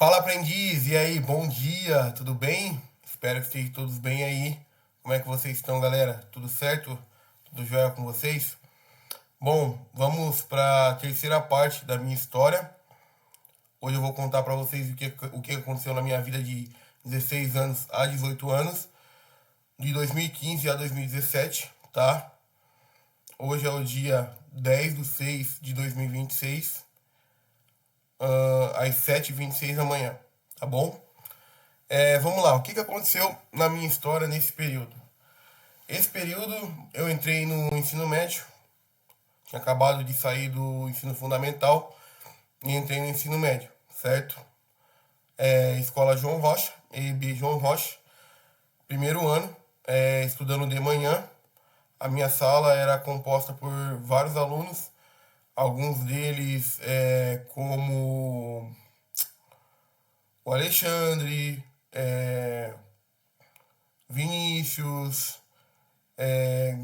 Fala, aprendiz! E aí, bom dia, tudo bem? Espero que estejam todos bem aí. Como é que vocês estão, galera? Tudo certo? Tudo jóia com vocês? Bom, vamos para a terceira parte da minha história. Hoje eu vou contar para vocês o que aconteceu na minha vida de 16 anos a 18 anos, de 2015 a 2017, tá? Hoje é o dia 10 de 6 de 2026, às 7h26 da manhã, tá bom? Vamos lá, o que aconteceu na minha história nesse período? Esse período eu entrei no ensino médio, tinha acabado de sair do ensino fundamental e entrei no ensino médio, certo? Escola João Rocha, EIB João Rocha, primeiro ano, estudando de manhã. A minha sala era composta por vários alunos, alguns deles como o Alexandre, Vinícius,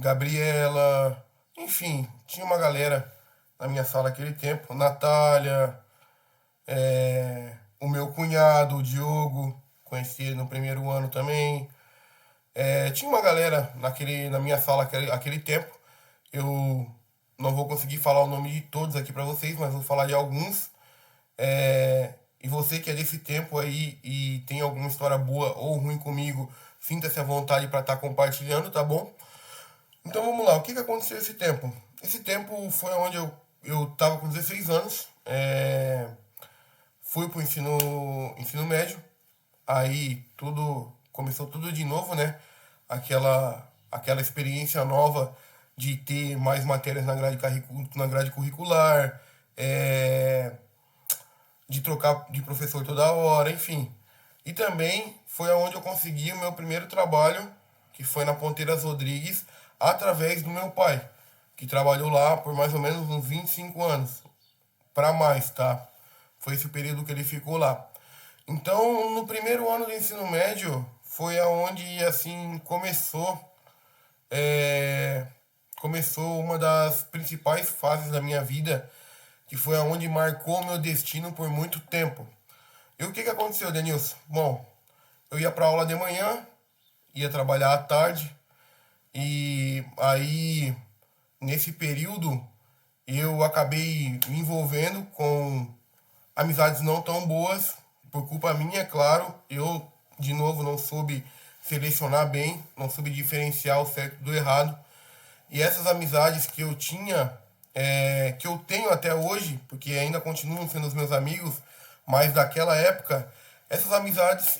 Gabriela, enfim, tinha uma galera na minha sala naquele tempo, Natália, o meu cunhado, o Diogo, conheci ele no primeiro ano também. Tinha uma galera na minha sala aquele tempo. Eu não vou conseguir falar o nome de todos aqui pra vocês, mas vou falar de alguns. E você que é desse tempo aí e tem alguma história boa ou ruim comigo, sinta-se à vontade para estar compartilhando, tá bom? Então vamos lá, o que aconteceu esse tempo? Esse tempo foi onde eu tava com 16 anos, fui pro ensino médio, aí começou tudo de novo, né? Aquela experiência nova de ter mais matérias na grade curricular, de trocar de professor toda hora, enfim. E também foi aonde eu consegui o meu primeiro trabalho, que foi na Ponteiras Rodrigues, através do meu pai, que trabalhou lá por mais ou menos uns 25 anos, para mais, tá? Foi esse o período que ele ficou lá. Então, no primeiro ano do ensino médio, foi aonde, assim, começou uma das principais fases da minha vida, que foi aonde marcou meu destino por muito tempo. E o que aconteceu, Denilson? Bom, eu ia para aula de manhã, ia trabalhar à tarde, e aí, nesse período, eu acabei me envolvendo com amizades não tão boas, por culpa minha, é claro. Eu, de novo, não soube selecionar bem, não soube diferenciar o certo do errado. E essas amizades que eu tinha, que eu tenho até hoje, porque ainda continuam sendo os meus amigos, mas daquela época, essas amizades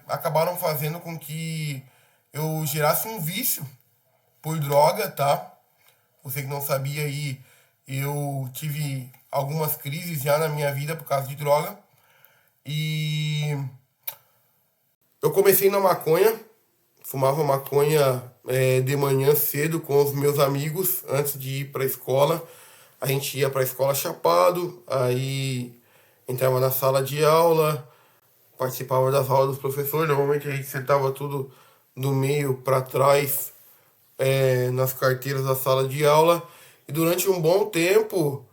acabaram fazendo com que eu gerasse um vício por droga, tá? Você que não sabia aí, eu tive algumas crises já na minha vida por causa de droga. E eu comecei na maconha, fumava maconha de manhã cedo com os meus amigos antes de ir para a escola. A gente ia para a escola chapado, aí entrava na sala de aula, participava das aulas dos professores. Normalmente a gente sentava tudo do meio para trás, nas carteiras da sala de aula. E durante um bom tempo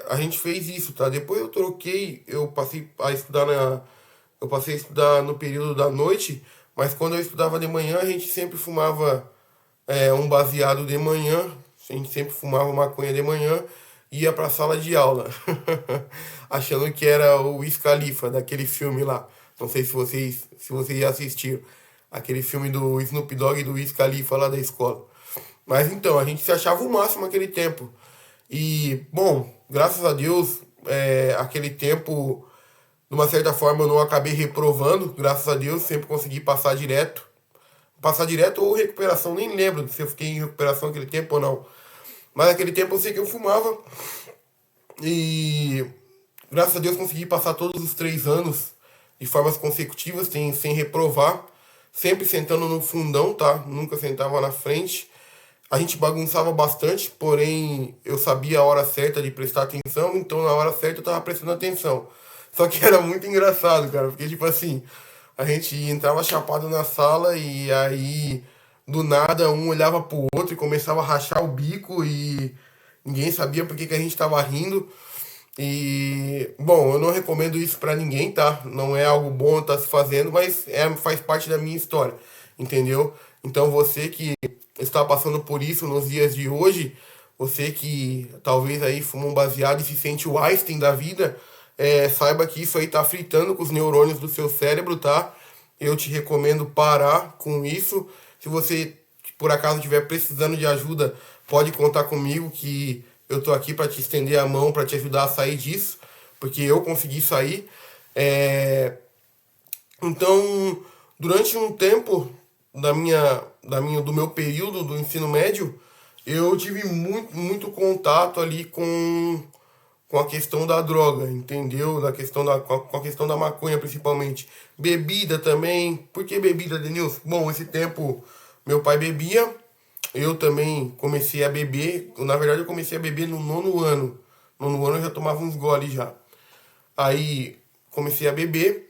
a gente fez isso, tá? Depois eu troquei, eu passei a estudar no período da noite, mas quando eu estudava de manhã, a gente sempre fumava um baseado de manhã, a gente sempre fumava maconha de manhã e ia pra sala de aula, achando que era o Wiz Khalifa, daquele filme lá. Não sei se vocês já assistiram, aquele filme do Snoop Dogg e do Wiz Khalifa lá da escola. Mas então, a gente se achava o máximo naquele tempo. E, bom, graças a Deus, aquele tempo, de uma certa forma, eu não acabei reprovando, graças a Deus, sempre consegui passar direto. Passar direto ou recuperação, nem lembro se eu fiquei em recuperação naquele tempo ou não. Mas naquele tempo eu sei que eu fumava e, graças a Deus, consegui passar todos os 3 anos de formas consecutivas, sem reprovar. Sempre sentando no fundão, tá? Nunca sentava na frente. A gente bagunçava bastante, porém eu sabia a hora certa de prestar atenção, então na hora certa eu tava prestando atenção. Só que era muito engraçado, cara, porque tipo assim, a gente entrava chapado na sala e aí do nada um olhava pro outro e começava a rachar o bico e ninguém sabia por que a gente tava rindo. E, bom, eu não recomendo isso pra ninguém, tá? Não é algo bom tá se fazendo, mas faz parte da minha história, entendeu? Então você que está passando por isso nos dias de hoje, você que talvez aí fuma um baseado e se sente o Einstein da vida, saiba que isso aí tá fritando com os neurônios do seu cérebro, tá? Eu te recomendo parar com isso. Se você por acaso estiver precisando de ajuda, pode contar comigo que eu tô aqui para te estender a mão, para te ajudar a sair disso, porque eu consegui sair. É, Então, durante um tempo do meu período do ensino médio, eu tive muito contato ali com a questão da droga, entendeu? Com a questão da maconha, principalmente. Bebida também. Por que bebida, Denilson? Bom, esse tempo meu pai bebia, eu também comecei a beber. Na verdade, eu comecei a beber no nono ano. No nono ano eu já tomava uns goles já. Aí comecei a beber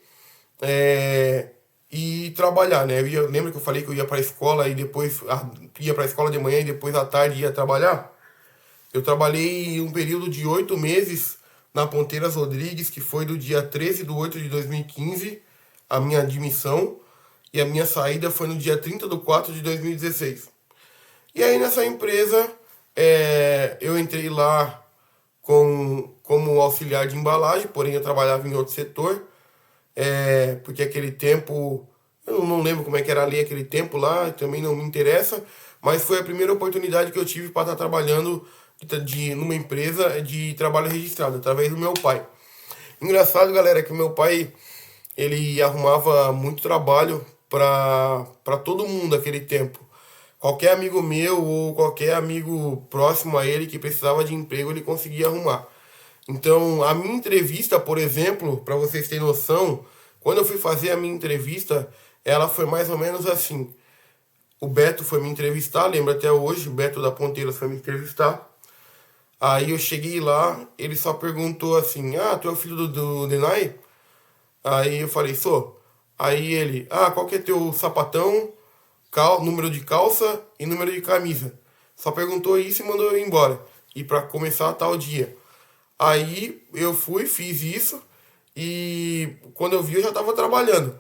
e trabalhar, né? Lembra que eu falei que eu ia para a escola e depois ia para a escola de manhã e depois à tarde ia trabalhar? Eu trabalhei um período de 8 meses na Ponteiras Rodrigues, que foi do dia 13/8 de 2015, a minha admissão, e a minha saída foi no dia 30/4 de 2016. E aí nessa empresa eu entrei lá como auxiliar de embalagem, porém eu trabalhava em outro setor, porque aquele tempo, eu não lembro como é que era a lei aquele tempo lá, também não me interessa, mas foi a primeira oportunidade que eu tive para estar trabalhando numa empresa de trabalho registrado, através do meu pai. Engraçado, galera, que o meu pai, ele arrumava muito trabalho para todo mundo naquele tempo. Qualquer amigo meu ou qualquer amigo próximo a ele que precisava de emprego, ele conseguia arrumar. Então, a minha entrevista, por exemplo, para vocês terem noção, quando eu fui fazer a minha entrevista, ela foi mais ou menos assim. O Beto foi me entrevistar, lembro até hoje, o Beto da Ponteiras foi me entrevistar. Aí eu cheguei lá, ele só perguntou assim: Ah, tu é o filho do Denai? Aí eu falei: Sou. Aí ele: Ah, qual que é teu sapatão, número de calça e número de camisa? Só perguntou isso e mandou eu ir embora. E para começar tal dia. Aí eu fui, fiz isso e quando eu vi eu já estava trabalhando.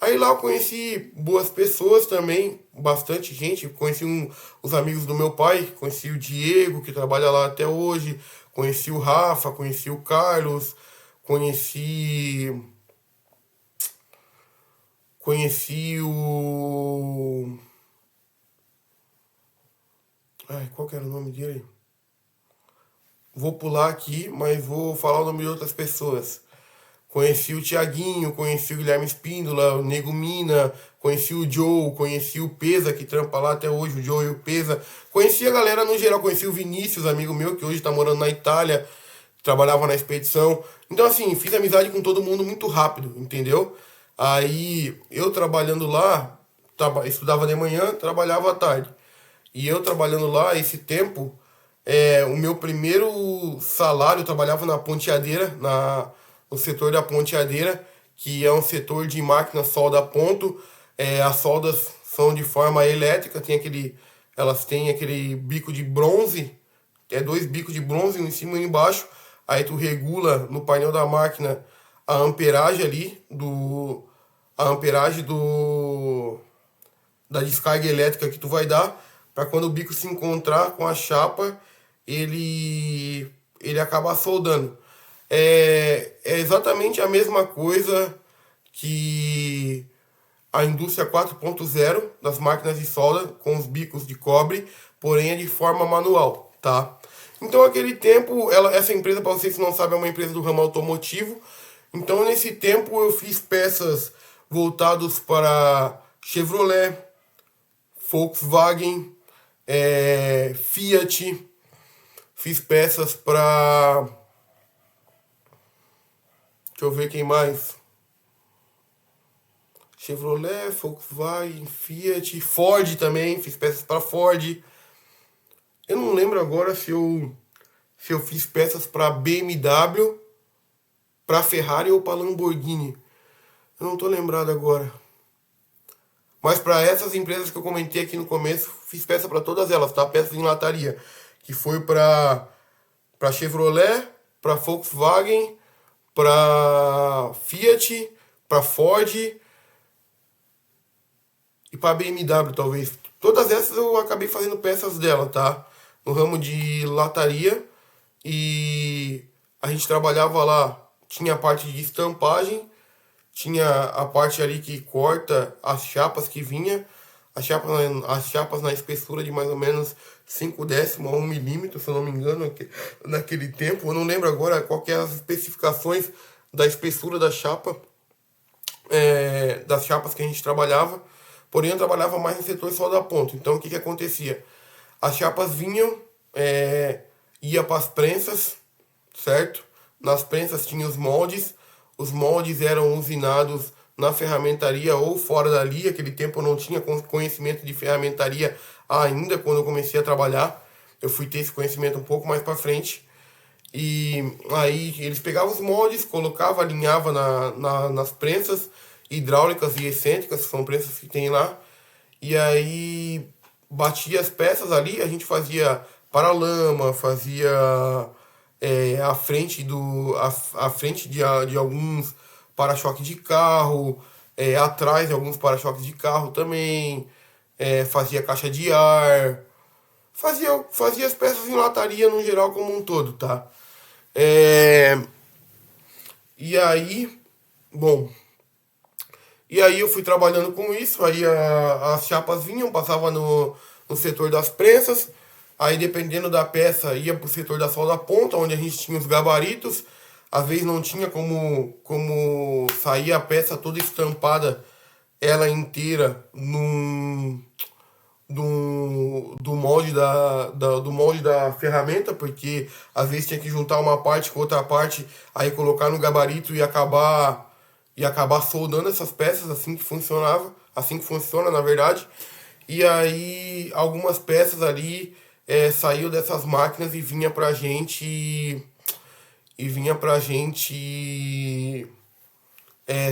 Aí lá eu conheci boas pessoas também, bastante gente. Conheci os amigos do meu pai, conheci o Diego, que trabalha lá até hoje, conheci o Rafa, conheci o Carlos, conheci. Conheci o. Ai, qual que era o nome dele? Vou pular aqui, mas vou falar o nome de outras pessoas. Conheci o Tiaguinho, conheci o Guilherme Espíndola, o Nego Mina, conheci o Joe, conheci o Pesa, que trampa lá até hoje, o Joe e o Pesa. Conheci a galera no geral, conheci o Vinícius, amigo meu, que hoje tá morando na Itália, trabalhava na expedição. Então, assim, fiz amizade com todo mundo muito rápido, entendeu? Aí, eu trabalhando lá, estudava de manhã, trabalhava à tarde. E eu trabalhando lá, esse tempo, o meu primeiro salário, eu trabalhava na ponteadeira, no setor da ponteadeira, que é um setor de máquina solda a ponto. As soldas são de forma elétrica, elas têm aquele bico de bronze, dois bicos de bronze, um em cima e um embaixo. Aí tu regula no painel da máquina a amperagem ali a amperagem da descarga elétrica que tu vai dar, para quando o bico se encontrar com a chapa, ele acaba soldando. É exatamente a mesma coisa que a indústria 4.0 das máquinas de solda com os bicos de cobre, porém é de forma manual, tá? Então, aquele tempo, essa empresa, para vocês que não sabem, é uma empresa do ramo automotivo. Então, nesse tempo, eu fiz peças voltadas para Chevrolet, Volkswagen, Fiat, fiz peças para. Deixa eu ver quem mais. Chevrolet, Volkswagen, Fiat, Ford também, fiz peças para Ford. Eu não lembro agora se eu fiz peças para BMW, para Ferrari ou para Lamborghini. Eu não tô lembrado agora. Mas para essas empresas que eu comentei aqui no começo, fiz peça para todas elas, tá? Peças em lataria, que foi para Chevrolet, para Volkswagen, para Fiat, para Ford e para BMW, talvez. Todas essas eu acabei fazendo peças dela, tá? No ramo de lataria. E a gente trabalhava lá, tinha a parte de estampagem, tinha a parte ali que corta as chapas que vinha, as chapas na espessura de mais ou menos 5 décimos a 1 milímetro, se eu não me engano, naquele tempo. Eu não lembro agora qual que é as especificações da espessura da chapa, das chapas que a gente trabalhava. Porém, eu trabalhava mais no setor solda ponto. Então, o que que acontecia? As chapas vinham, ia para as prensas, certo? Nas prensas tinha os moldes eram usinados na ferramentaria ou fora dali. Aquele tempo eu não tinha conhecimento de ferramentaria ainda quando eu comecei a trabalhar. Eu fui ter esse conhecimento um pouco mais para frente. E aí eles pegavam os moldes, colocavam, alinhava nas prensas hidráulicas e excêntricas, que são prensas que tem lá. E aí batia as peças ali, a gente fazia paralama, fazia a frente de alguns para-choques de carro, atrás de alguns para-choques de carro também, fazia caixa de ar, fazia as peças em lataria no geral como um todo, tá? É, e aí, bom, e aí eu fui trabalhando com isso, aí as chapas vinham, passava no setor das prensas, aí dependendo da peça ia pro setor da solda ponta, onde a gente tinha os gabaritos, às vezes não tinha como sair a peça toda estampada, ela inteira do molde da ferramenta, porque às vezes tinha que juntar uma parte com outra parte, aí colocar no gabarito e acabar soldando essas peças, assim que funcionava, assim que funciona na verdade. E aí algumas peças ali saiu dessas máquinas e vinha pra gente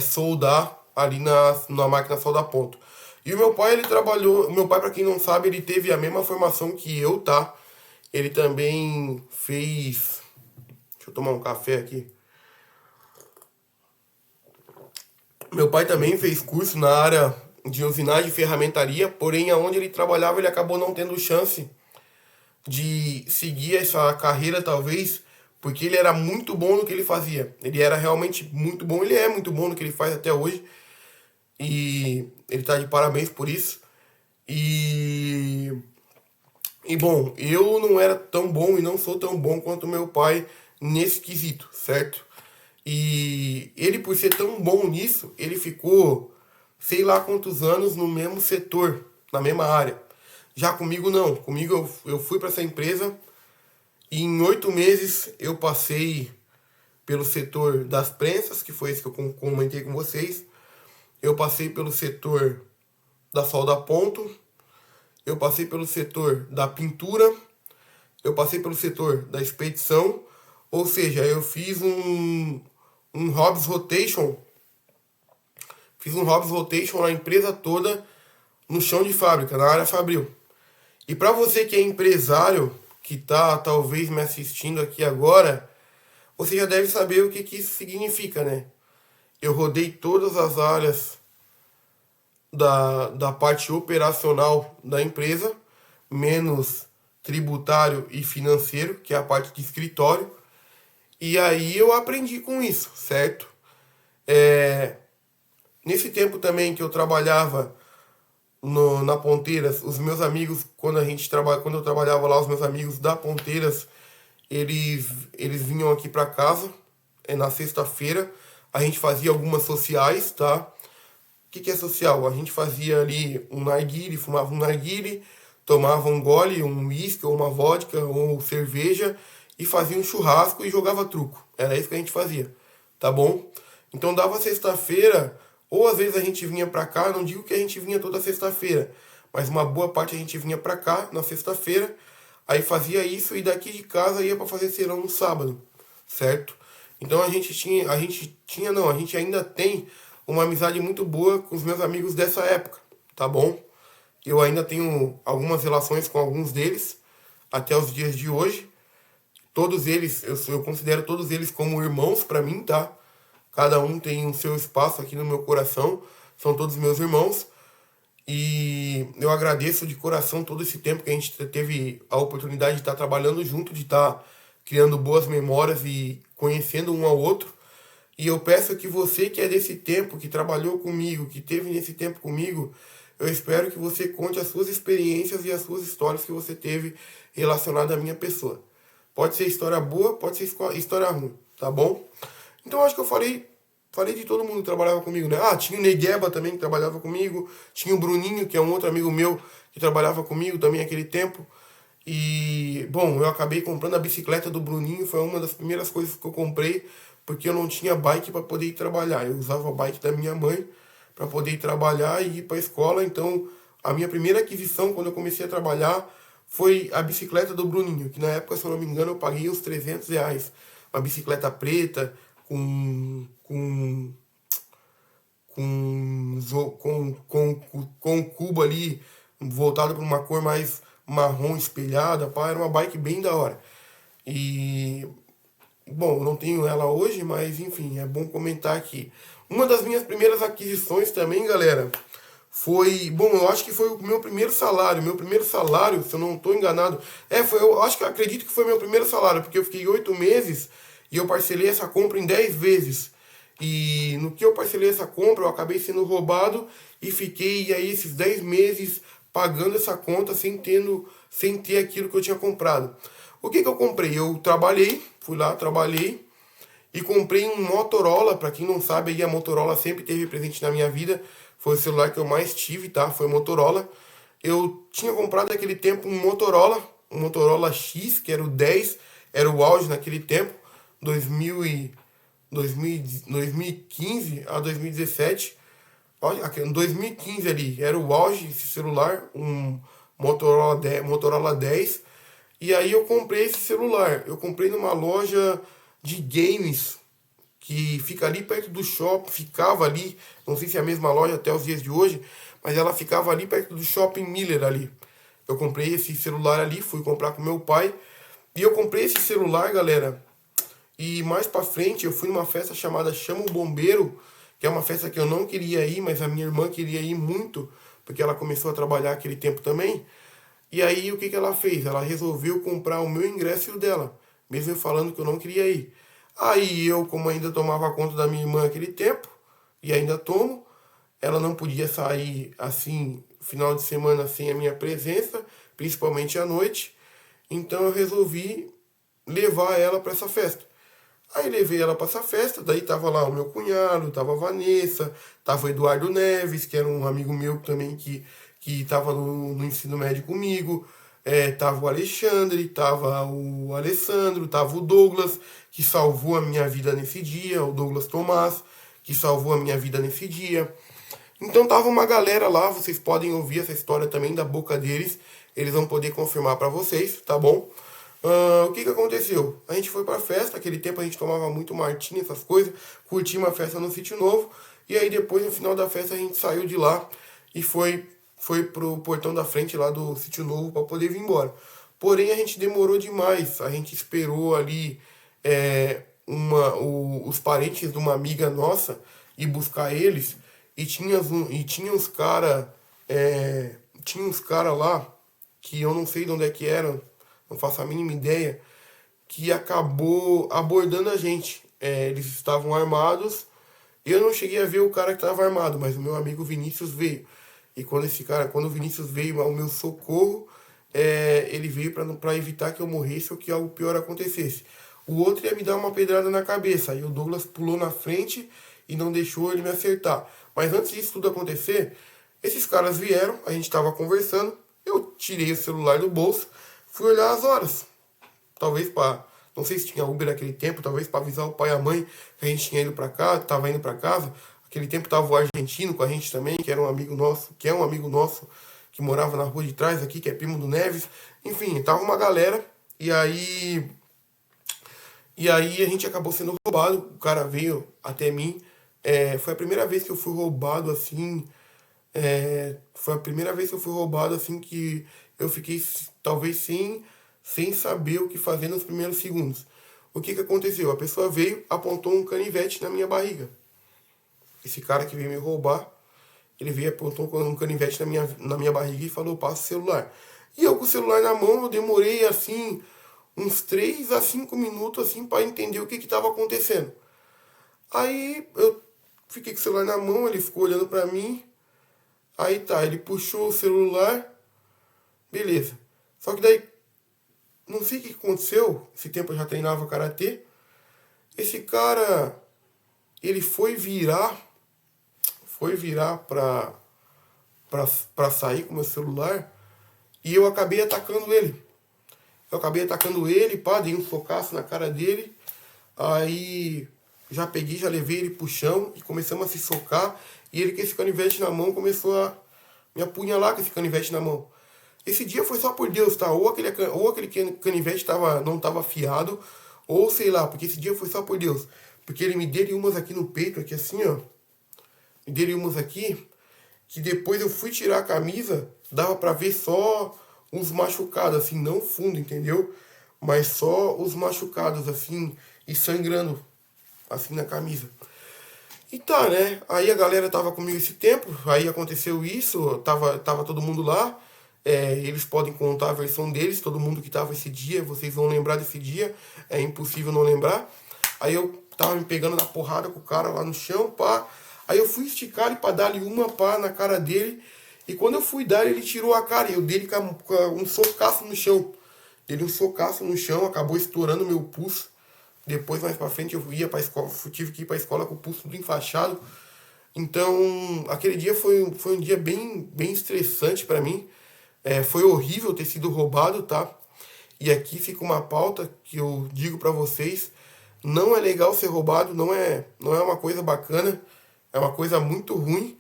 soldar ali na máquina solda ponto. E o meu pai, ele trabalhou. O meu pai, para quem não sabe, ele teve a mesma formação que eu, tá? Ele também fez. Deixa eu tomar um café aqui. Meu pai também fez curso na área de usinagem e ferramentaria, porém, aonde ele trabalhava, ele acabou não tendo chance de seguir essa carreira, talvez, porque ele era muito bom no que ele fazia. Ele era realmente muito bom, ele é muito bom no que ele faz até hoje. E ele tá de parabéns por isso. E, e bom, eu não era tão bom e não sou tão bom quanto meu pai nesse quesito, certo? E ele, por ser tão bom nisso, ele ficou sei lá quantos anos no mesmo setor, na mesma área. Já comigo não. Comigo eu fui para essa empresa e em 8 meses eu passei pelo setor das prensas, que foi esse que eu comentei com vocês. Eu passei pelo setor da solda a ponto. Eu passei pelo setor da pintura. Eu passei pelo setor da expedição. Ou seja, eu fiz um Hobbs Rotation. Fiz um Hobbs Rotation na empresa toda, no chão de fábrica, na área fabril. E para você que é empresário, que tá talvez me assistindo aqui agora, você já deve saber o que que isso significa, né? Eu rodei todas as áreas da parte operacional da empresa, menos tributário e financeiro, que é a parte de escritório. E aí eu aprendi com isso, certo? Nesse tempo também que eu trabalhava na Ponteiras, os meus amigos, quando eu trabalhava lá, os meus amigos da Ponteiras, eles vinham aqui para casa, na sexta-feira. A gente fazia algumas sociais, tá? O que que é social? A gente fazia ali um narguile, fumava um narguile, tomava um gole, um uísque, ou uma vodka, ou cerveja, e fazia um churrasco e jogava truco. Era isso que a gente fazia, tá bom? Então dava sexta-feira, ou às vezes a gente vinha pra cá, não digo que a gente vinha toda sexta-feira, mas uma boa parte a gente vinha pra cá na sexta-feira, aí fazia isso e daqui de casa ia pra fazer serão no sábado, certo? Então a gente ainda tem uma amizade muito boa com os meus amigos dessa época, tá bom? Eu ainda tenho algumas relações com alguns deles até os dias de hoje. todos eles, eu considero todos eles como irmãos para mim, tá? Cada um tem o seu espaço aqui no meu coração, são todos meus irmãos. E eu agradeço de coração todo esse tempo que a gente teve a oportunidade de estar trabalhando junto, de estar criando boas memórias e conhecendo um ao outro. E eu peço que você que é desse tempo, que trabalhou comigo, que teve nesse tempo comigo, eu espero que você conte as suas experiências e as suas histórias que você teve relacionadas à minha pessoa. Pode ser história boa, pode ser história ruim, tá bom? Então acho que eu falei de todo mundo que trabalhava comigo, né? Ah, tinha o Negueba também que trabalhava comigo, tinha o Bruninho, que é um outro amigo meu que trabalhava comigo também naquele tempo. E, bom, eu acabei comprando a bicicleta do Bruninho, foi uma das primeiras coisas que eu comprei, porque eu não tinha bike para poder ir trabalhar. Eu usava a bike da minha mãe para poder ir trabalhar e ir para a escola. Então, a minha primeira aquisição quando eu comecei a trabalhar foi a bicicleta do Bruninho, que na época, se eu não me engano, eu paguei uns R$ 300. Uma bicicleta preta com um cubo ali voltado para uma cor mais marrom espelhada, pá, era uma bike bem da hora. E bom, eu não tenho ela hoje, mas enfim, é bom comentar aqui. Uma das minhas primeiras aquisições também, galera, foi, bom, eu acho que foi o meu primeiro salário. Meu primeiro salário, se eu não estou enganado, eu acho que eu acredito que foi meu primeiro salário, porque eu fiquei 8 meses e eu parcelei essa compra em 10 vezes. E no que eu parcelei essa compra, eu acabei sendo roubado e fiquei aí esses 10 meses pagando essa conta sem ter aquilo que eu tinha comprado. O que eu comprei? Eu trabalhei, fui lá, trabalhei e comprei um Motorola. Para quem não sabe, aí a Motorola sempre teve presente na minha vida. Foi o celular que eu mais tive, tá? Foi o Motorola. Eu tinha comprado naquele tempo um Motorola X, que era o 10, era o auge naquele tempo, 2015 a 2017. Olha, em 2015 ali, era o auge esse celular, um Motorola 10. E aí eu comprei esse celular. Eu comprei numa loja de games que fica ali perto do shopping, ficava ali, não sei se é a mesma loja até os dias de hoje, mas ela ficava ali perto do Shopping Miller ali. Eu comprei esse celular ali, fui comprar com meu pai, e eu comprei esse celular, galera, e mais pra frente eu fui numa festa chamada Chama o Bombeiro, que é uma festa que eu não queria ir, mas a minha irmã queria ir muito, porque ela começou a trabalhar aquele tempo também. E aí o que ela fez? Ela resolveu comprar o meu ingresso e o dela, mesmo eu falando que eu não queria ir. Aí eu, como ainda tomava conta da minha irmã naquele tempo, e ainda tomo, ela não podia sair assim, final de semana sem a minha presença, principalmente à noite. Então eu resolvi levar ela para essa festa. Aí levei ela para essa festa, daí tava lá o meu cunhado, tava a Vanessa, tava o Eduardo Neves, que era um amigo meu também que tava no ensino médio comigo, tava o Alexandre, tava o Alessandro, tava o Douglas, que salvou a minha vida nesse dia, o Douglas Tomás, que salvou a minha vida nesse dia. Então tava uma galera lá, vocês podem ouvir essa história também da boca deles, eles vão poder confirmar para vocês, tá bom? O que aconteceu? A gente foi pra festa, aquele tempo a gente tomava muito martini, essas coisas, curtia uma festa no Sítio Novo, e aí depois, no final da festa, a gente saiu de lá e foi pro portão da frente lá do Sítio Novo para poder vir embora. Porém, a gente demorou demais, a gente esperou ali os parentes de uma amiga nossa ir buscar eles, tinha uns cara lá, que eu não sei de onde é que eram, não faço a mínima ideia, que acabou abordando a gente. Eles estavam armados. Eu não cheguei a ver o cara que estava armado, mas o meu amigo Vinícius veio. E quando o Vinícius veio ao meu socorro, ele veio para evitar que eu morresse ou que algo pior acontecesse. O outro ia me dar uma pedrada na cabeça. Aí o Douglas pulou na frente e não deixou ele me acertar. Mas antes disso tudo acontecer, esses caras vieram, a gente estava conversando, eu tirei o celular do bolso, fui olhar as horas. Talvez para, não sei se tinha Uber naquele tempo, talvez para avisar o pai e a mãe que a gente tinha ido para cá, estava indo para casa. Aquele tempo tava o argentino com a gente também, que era um amigo nosso, que morava na rua de trás aqui, que é primo do Neves. Enfim, tava uma galera e aí a gente acabou sendo roubado. O cara veio até mim. Foi a primeira vez que eu fui roubado assim. Foi a primeira vez que eu fui roubado assim que eu fiquei talvez sem saber o que fazer nos primeiros segundos. O que aconteceu? A pessoa veio, apontou um canivete na minha barriga. Esse cara que veio me roubar, ele veio, apontou um canivete na minha barriga e falou, passa o celular. E eu com o celular na mão, eu demorei assim, uns 3 a 5 minutos assim, para entender o que estava acontecendo. Aí eu fiquei com o celular na mão, ele ficou olhando para mim. Aí tá, ele puxou o celular, beleza. Só que daí, não sei o que aconteceu, esse tempo eu já treinava karatê. Esse cara, ele foi virar pra sair com o meu celular e eu acabei atacando ele. Pá, dei um socaço na cara dele. Aí já peguei, já levei ele pro chão e começamos a se socar. E ele com esse canivete na mão começou a me apunhalar com esse canivete na mão. Esse dia foi só por Deus, tá? Ou aquele canivete não tava afiado, ou sei lá, porque esse dia foi só por Deus. Porque ele me deu umas aqui no peito, aqui assim, ó. Me deu umas aqui, que depois eu fui tirar a camisa, dava pra ver só os machucados, assim, não fundo, entendeu? Mas só os machucados, assim, e sangrando, assim, na camisa. E tá, né? Aí a galera tava comigo esse tempo, aí aconteceu isso, tava todo mundo lá. Eles podem contar a versão deles, todo mundo que tava esse dia, vocês vão lembrar desse dia, é impossível não lembrar. Aí eu tava me pegando na porrada com o cara lá no chão, pá. Aí eu fui esticar ele pra dar-lhe uma pá na cara dele. E quando eu fui dar, ele tirou a cara e eu dei com um socaço no chão. Dei um socaço no chão, acabou estourando meu pulso. Depois, mais pra frente, eu ia pra escola, tive que ir pra escola com o pulso tudo enfaixado. Então, aquele dia foi um dia bem estressante pra mim. Foi horrível ter sido roubado, tá? E aqui fica uma pauta que eu digo pra vocês. Não é legal ser roubado, não é uma coisa bacana. É uma coisa muito ruim.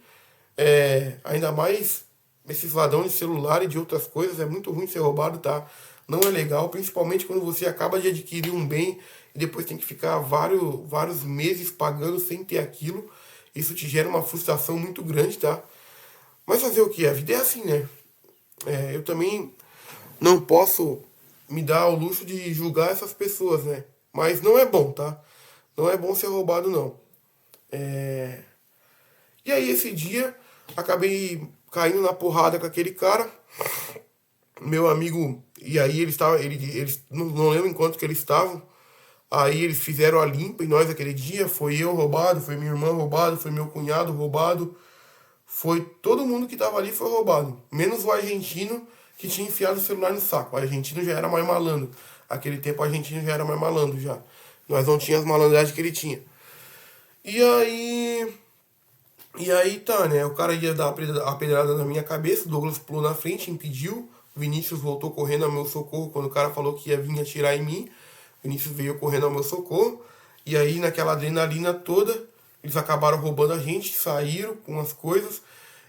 Ainda mais esses ladrões de celular e de outras coisas. É muito ruim ser roubado, tá? Não é legal, principalmente quando você acaba de adquirir um bem e depois tem que ficar vários meses pagando sem ter aquilo. Isso te gera uma frustração muito grande, tá? Mas fazer o que? A vida é assim, né? Eu também não posso me dar o luxo de julgar essas pessoas, né? Mas não é bom, tá? Não é bom ser roubado, não. E aí esse dia acabei caindo na porrada com aquele cara, meu amigo, e aí eles não lembro em quanto que eles estavam. Aí eles fizeram a limpa em nós aquele dia, foi eu roubado, foi minha irmã roubado, foi meu cunhado roubado, foi todo mundo que tava ali foi roubado, menos o argentino que tinha enfiado o celular no saco. O argentino já era mais malandro. Aquele tempo o argentino já era mais malandro já. Nós não tínhamos as malandragens que ele tinha. E aí tá, né? O cara ia dar a pedrada na minha cabeça, o Douglas pulou na frente, impediu. O Vinícius voltou correndo ao meu socorro quando o cara falou que ia vir atirar em mim. O Vinícius veio correndo ao meu socorro. E aí, naquela adrenalina toda, eles acabaram roubando a gente, saíram com as coisas.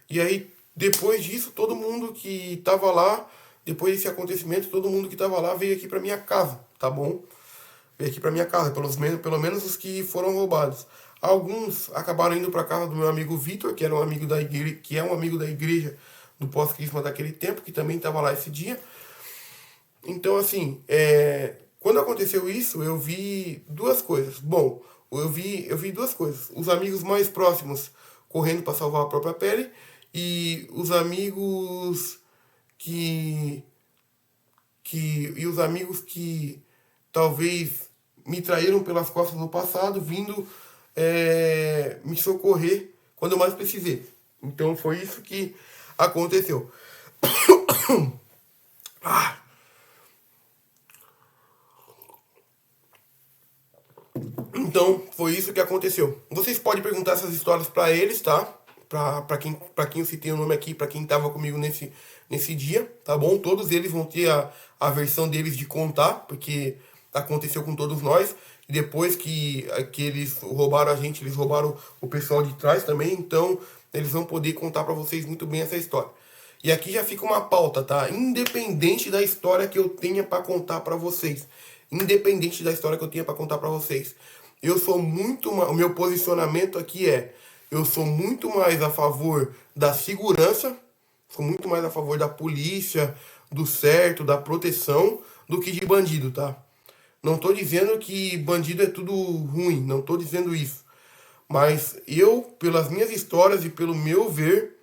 E aí, depois disso, todo mundo que tava lá, depois desse acontecimento, todo mundo que tava lá veio aqui pra minha casa, tá bom? Veio aqui pra minha casa, pelo menos os que foram roubados. Alguns acabaram indo para casa do meu amigo Vitor, que era um amigo da igreja, que é um amigo da igreja do pós-crisma daquele tempo, que também estava lá esse dia. Então, assim, quando aconteceu isso, eu vi duas coisas. Bom, eu vi duas coisas. Os amigos mais próximos correndo para salvar a própria pele e os amigos que talvez me traíram pelas costas no passado, vindo me socorrer quando eu mais precisei. Então foi isso que aconteceu. Ah, então foi isso que aconteceu. Vocês podem perguntar essas histórias pra eles, tá? Pra quem eu citei o nome aqui, pra quem tava comigo nesse dia, tá bom? Todos eles vão ter a versão deles de contar, porque aconteceu com todos nós. E depois que eles roubaram a gente, eles roubaram o pessoal de trás também. Então, eles vão poder contar pra vocês muito bem essa história. E aqui já fica uma pauta, tá? Independente da história que eu tenha pra contar pra vocês. Independente da história que eu tenha pra contar pra vocês. O meu posicionamento aqui eu sou muito mais a favor da segurança, sou muito mais a favor da polícia, do certo, da proteção, do que de bandido, tá? Não tô dizendo que bandido é tudo ruim, não tô dizendo isso. Mas eu, pelas minhas histórias e pelo meu ver,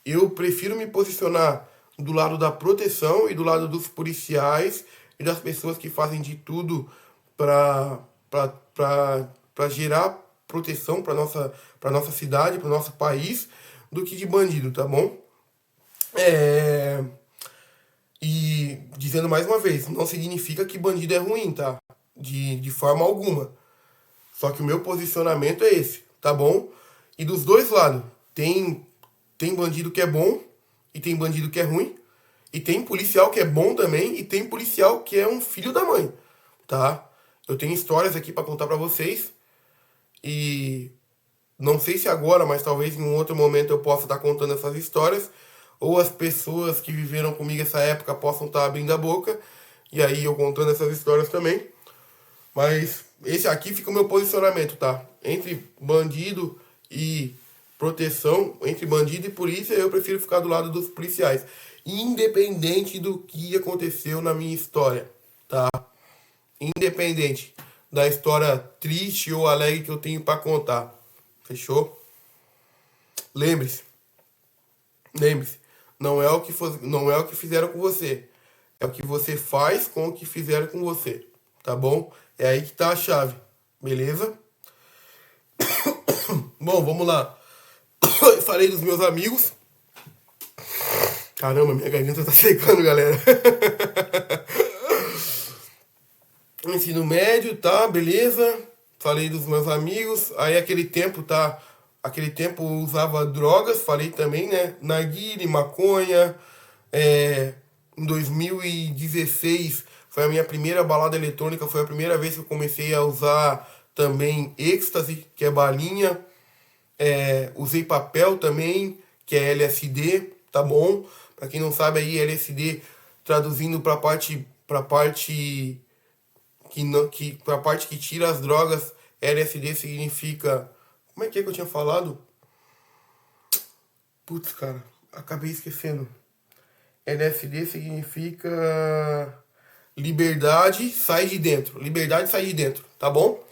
eu prefiro me posicionar do lado da proteção e do lado dos policiais e das pessoas que fazem de tudo para para gerar proteção para nossa cidade, para o nosso país, do que de bandido, tá bom? É, e dizendo mais uma vez, não significa que bandido é ruim, tá? De forma alguma. Só que o meu posicionamento é esse, tá bom? E dos dois lados, tem bandido que é bom e tem bandido que é ruim. E tem policial que é bom também e tem policial que é um filho da mãe, tá? Eu tenho histórias aqui pra contar pra vocês e não sei se agora, mas talvez em um outro momento eu possa estar contando essas histórias ou as pessoas que viveram comigo essa época possam estar abrindo a boca e aí eu contando essas histórias também. Mas esse aqui fica o meu posicionamento, tá? Entre bandido e proteção, entre bandido e polícia, eu prefiro ficar do lado dos policiais. Independente do que aconteceu na minha história, tá? Independente da história triste ou alegre que eu tenho pra contar. Fechou? Lembre-se, lembre-se, não é o que fizeram com você. É o que você faz com o que fizeram com você. Tá bom? É aí que tá a chave. Beleza? Bom, vamos lá. Falei dos meus amigos. Caramba, minha garganta tá secando, galera. Ensino médio, tá? Beleza. Falei dos meus amigos. Aí aquele tempo, tá? Aquele tempo eu usava drogas, falei também, né? Narguilé, maconha. Em 2016 foi a minha primeira balada eletrônica, foi a primeira vez que eu comecei a usar também êxtase, que é balinha. Usei papel também, que é LSD, tá bom? Pra quem não sabe aí, LSD traduzindo pra parte que não que pra parte que tira as drogas, LSD significa, como é que eu tinha falado? Putz, cara, acabei esquecendo. LSD significa liberdade sai de dentro. Liberdade sai de dentro, tá bom?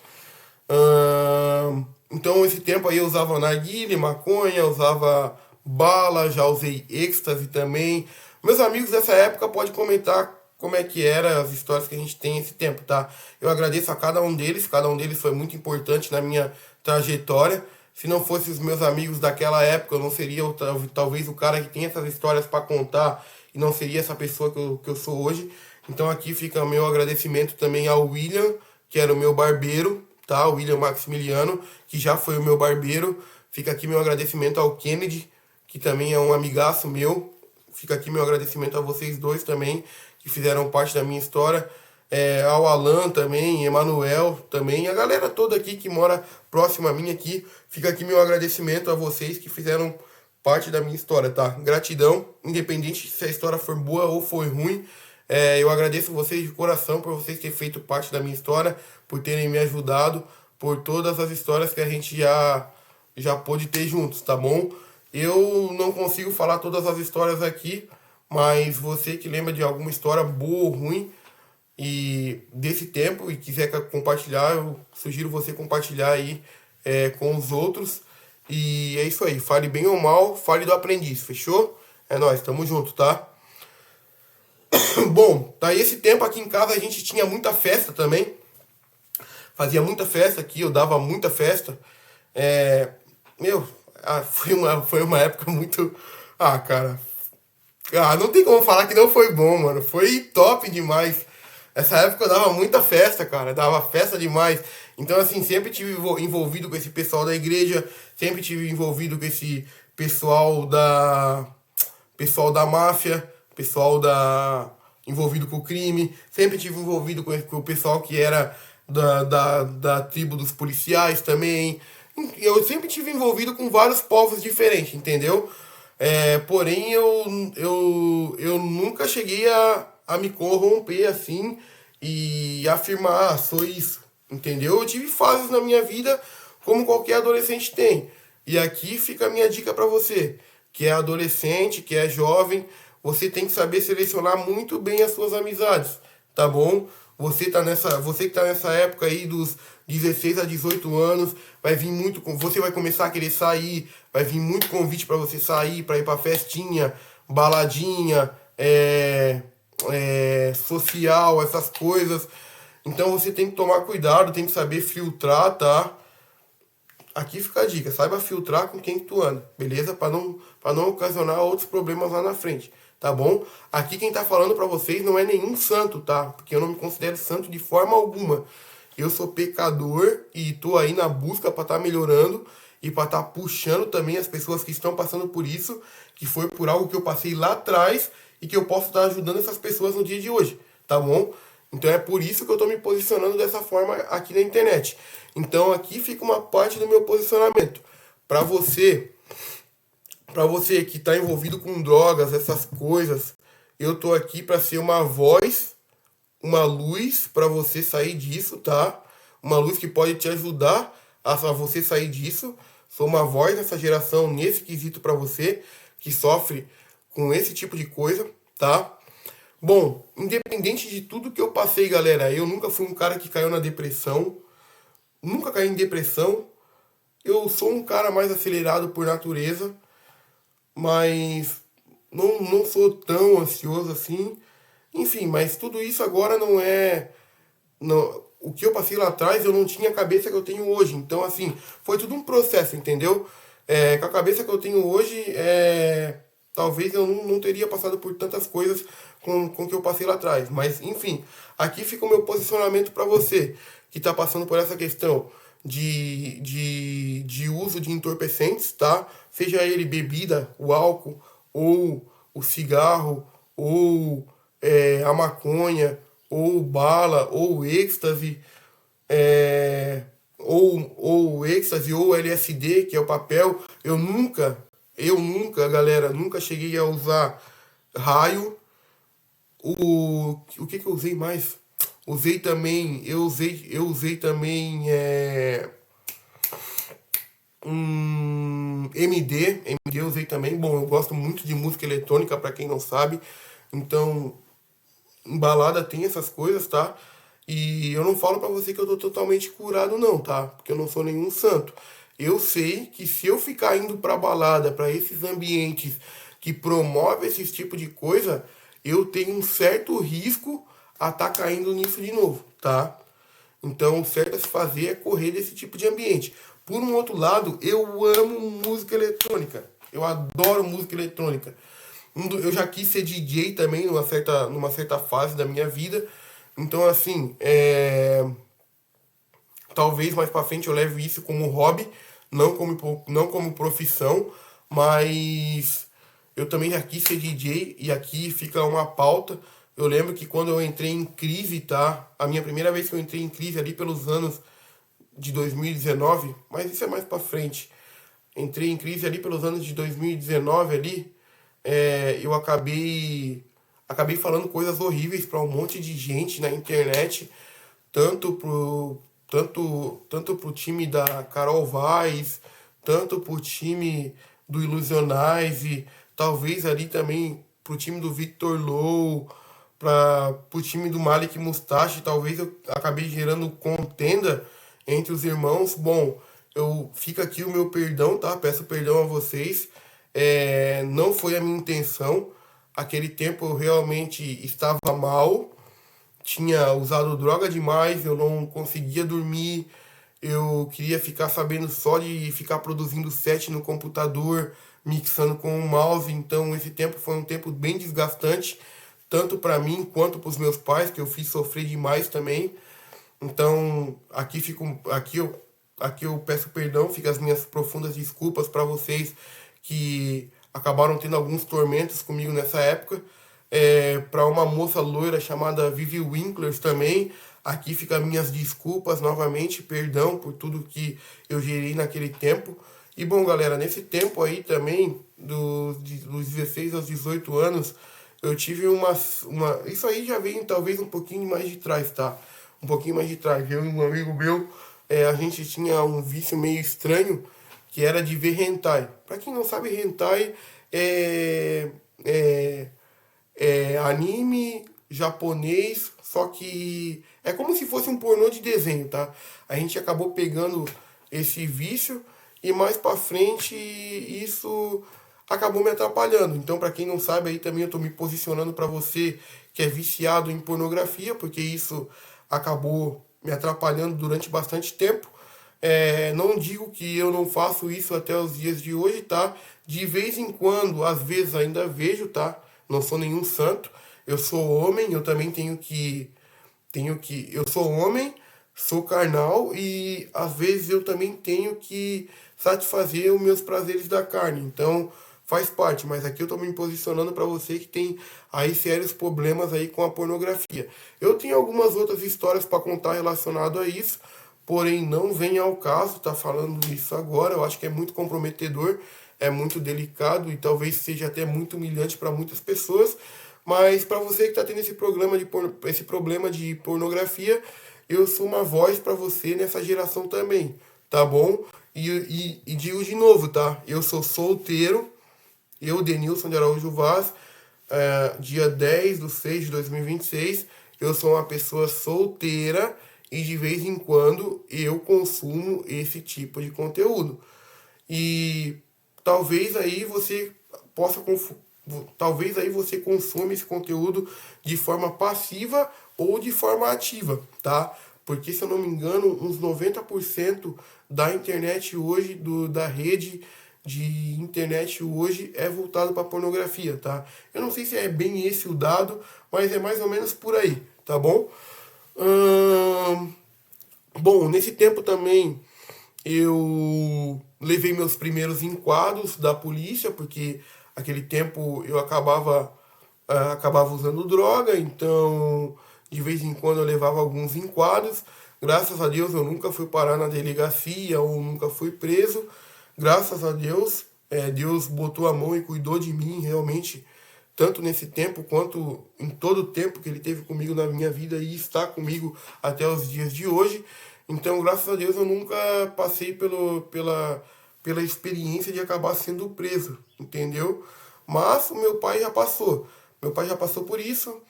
Então esse tempo aí eu usava narguilé, maconha, usava bala, já usei êxtase também. Meus amigos dessa época podem comentar como é que era as histórias que a gente tem esse tempo, tá? Eu agradeço a cada um deles foi muito importante na minha trajetória. Se não fossem os meus amigos daquela época, eu não seria talvez o cara que tem essas histórias para contar e não seria essa pessoa que eu sou hoje. Então aqui fica o meu agradecimento também ao William, que era o meu barbeiro, tá? O William Maximiliano, que já foi o meu barbeiro. Fica aqui meu agradecimento ao Kennedy, que também é um amigaço meu. Fica aqui meu agradecimento a vocês dois também, que fizeram parte da minha história. Ao Alan também, Emanuel também, e a galera toda aqui que mora próximo a mim aqui. Fica aqui meu agradecimento a vocês que fizeram parte da minha história, tá? Gratidão, independente se a história for boa ou for ruim. Eu agradeço vocês de coração por vocês terem feito parte da minha história, por terem me ajudado, por todas as histórias que a gente já pôde ter juntos, tá bom? Eu não consigo falar todas as histórias aqui, mas você que lembra de alguma história boa ou ruim e desse tempo e quiser compartilhar, eu sugiro você compartilhar aí com os outros. E é isso aí, fale bem ou mal, fale do aprendiz, fechou? É nóis, tamo junto, tá? Bom, tá esse tempo aqui em casa a gente tinha muita festa também. Fazia muita festa aqui, eu dava muita festa. Meu, foi uma época muito. Ah, cara. Não tem como falar que não foi bom, mano. Foi top demais. Essa época eu dava muita festa, cara. Dava festa demais. Então, assim, sempre tive envolvido com esse pessoal da igreja. Sempre tive envolvido com esse pessoal da máfia, pessoal envolvido com o crime. Sempre tive envolvido com o pessoal que era da tribo dos policiais também. Eu sempre tive envolvido com vários povos diferentes, entendeu? Porém, eu nunca cheguei a me corromper assim e afirmar, sou isso, entendeu? Eu tive fases na minha vida como qualquer adolescente tem. E aqui fica a minha dica pra você, que é adolescente, que é jovem. você tem que saber selecionar muito bem as suas amizades, tá bom? Você que tá nessa época aí dos 16 a 18 anos, vai vir muito, você vai começar a querer sair, vai vir muito convite para você sair, para ir para festinha, baladinha, social, essas coisas. Então você tem que tomar cuidado, tem que saber filtrar, tá? Aqui fica a dica, saiba filtrar com quem que tu anda, beleza? Para não ocasionar outros problemas lá na frente, tá bom? Aqui quem tá falando para vocês não é nenhum santo, tá? Porque eu não me considero santo de forma alguma. Eu sou pecador e tô aí na busca para estar melhorando e para estar puxando também as pessoas que estão passando por isso, que foi por algo que eu passei lá atrás e que eu posso estar ajudando essas pessoas no dia de hoje, tá bom? Então é por isso que eu estou me posicionando dessa forma aqui na internet. Então aqui fica uma parte do meu posicionamento. Para você, para você que está envolvido com drogas, essas coisas, eu tô aqui para ser uma voz, uma luz para você sair disso, tá? Uma luz que pode te ajudar a você sair disso. Sou uma voz nessa geração, nesse quesito para você que sofre com esse tipo de coisa, tá? Bom, independente de tudo que eu passei, galera, eu nunca fui um cara que caiu na depressão, nunca caí em depressão. Eu sou um cara mais acelerado por natureza, mas não sou tão ansioso assim. Enfim, mas tudo isso agora não é. Não, o que eu passei lá atrás eu não tinha a cabeça que eu tenho hoje. Então, assim, foi tudo um processo, entendeu? Com a cabeça que eu tenho hoje, talvez eu não teria passado por tantas coisas com que eu passei lá atrás. Mas, enfim, aqui fica o meu posicionamento para você que está passando por essa questão de uso de entorpecentes, tá? Seja ele bebida, o álcool, ou o cigarro, ou a maconha, ou bala, ou êxtase, ou êxtase, ou LSD, que é o papel. Eu nunca, galera, nunca cheguei a usar raio. O que eu usei mais? Eu usei também MD eu usei também. Bom, eu gosto muito de música eletrônica, pra quem não sabe. Então, em balada tem essas coisas, tá? E eu não falo pra você que eu tô totalmente curado, não, tá? Porque eu não sou nenhum santo. Eu sei que se eu ficar indo pra balada, pra esses ambientes que promovem esse tipo de coisa, eu tenho um certo risco a estar caindo nisso de novo, tá? Então, o certo a se fazer é correr desse tipo de ambiente. Por um outro lado, eu amo música eletrônica. Eu adoro música eletrônica. Eu já quis ser DJ também numa certa fase da minha vida. Então, assim, talvez mais pra frente eu leve isso como hobby, não como profissão, mas eu também já quis ser DJ e aqui fica uma pauta. Eu lembro que quando eu entrei em crise, tá? A minha primeira vez que eu entrei em crise ali pelos anos de 2019, mas isso é mais pra frente. Entrei em crise ali pelos anos de 2019 ali, eu acabei falando coisas horríveis para um monte de gente na internet, tanto pro time da Carol Vaz, tanto pro time do Ilusionais, talvez ali também pro time do Victor Low, pro time do Malik Mustache, talvez eu acabei gerando contenda entre os irmãos. Bom, eu fica aqui o meu perdão, tá? Peço perdão a vocês. Não foi a minha intenção. Aquele tempo eu realmente estava mal, tinha usado droga demais, eu não conseguia dormir, eu queria ficar sabendo só de ficar produzindo set no computador, mixando com o mouse, então esse tempo foi um tempo bem desgastante, tanto para mim quanto para os meus pais, que eu fiz sofrer demais também. Então, aqui eu peço perdão, fica as minhas profundas desculpas para vocês que acabaram tendo alguns tormentos comigo nessa época. Para uma moça loira chamada Vivi Winklers também, aqui fica minhas desculpas novamente, perdão por tudo que eu gerei naquele tempo. E bom, galera, nesse tempo aí também, dos 16 aos 18 anos, eu tive Isso aí já vem talvez um pouquinho mais de trás, tá? Um pouquinho mais de trás. Eu e um amigo meu, a gente tinha um vício meio estranho, que era de ver hentai. Pra quem não sabe, hentai é anime japonês, só que é como se fosse um pornô de desenho, tá? A gente acabou pegando esse vício e mais pra frente isso acabou me atrapalhando. Então, pra quem não sabe, aí também eu tô me posicionando pra você que é viciado em pornografia, porque isso acabou me atrapalhando durante bastante tempo. Não digo que eu não faço isso até os dias de hoje, tá? De vez em quando, às vezes ainda vejo, tá? Não sou nenhum santo. Eu sou homem, eu também eu sou homem, sou carnal e às vezes eu também tenho que satisfazer os meus prazeres da carne. Então, faz parte, mas aqui eu tô me posicionando para você que tem aí sérios problemas aí com a pornografia. Eu tenho algumas outras histórias para contar relacionado a isso, porém não vem ao caso tá falando isso agora. Eu acho que é muito comprometedor, é muito delicado e talvez seja até muito humilhante para muitas pessoas. Mas para você que está tendo esse problema de pornografia, eu sou uma voz para você nessa geração também, tá bom? E digo de novo, tá? Eu sou solteiro, eu, Denilson de Araújo Vaz, dia 10/6 de 2026, eu sou uma pessoa solteira e de vez em quando eu consumo esse tipo de conteúdo. E talvez aí você possa talvez aí você consuma esse conteúdo de forma passiva ou de forma ativa, tá? Porque se eu não me engano, uns 90% da internet hoje, da rede de internet hoje é voltado para pornografia, tá? Eu não sei se é bem esse o dado, mas é mais ou menos por aí, tá bom? Hum, Bom, nesse tempo também eu levei meus primeiros enquadros da polícia, porque aquele tempo eu acabava usando droga, então de vez em quando eu levava alguns enquadros. Graças a Deus eu nunca fui parar na delegacia ou nunca fui preso. Graças a Deus, Deus botou a mão e cuidou de mim realmente, tanto nesse tempo quanto em todo o tempo que ele teve comigo na minha vida e está comigo até os dias de hoje. Então, graças a Deus, eu nunca passei pela experiência de acabar sendo preso, entendeu? Mas o meu pai já passou. Meu pai já passou por isso.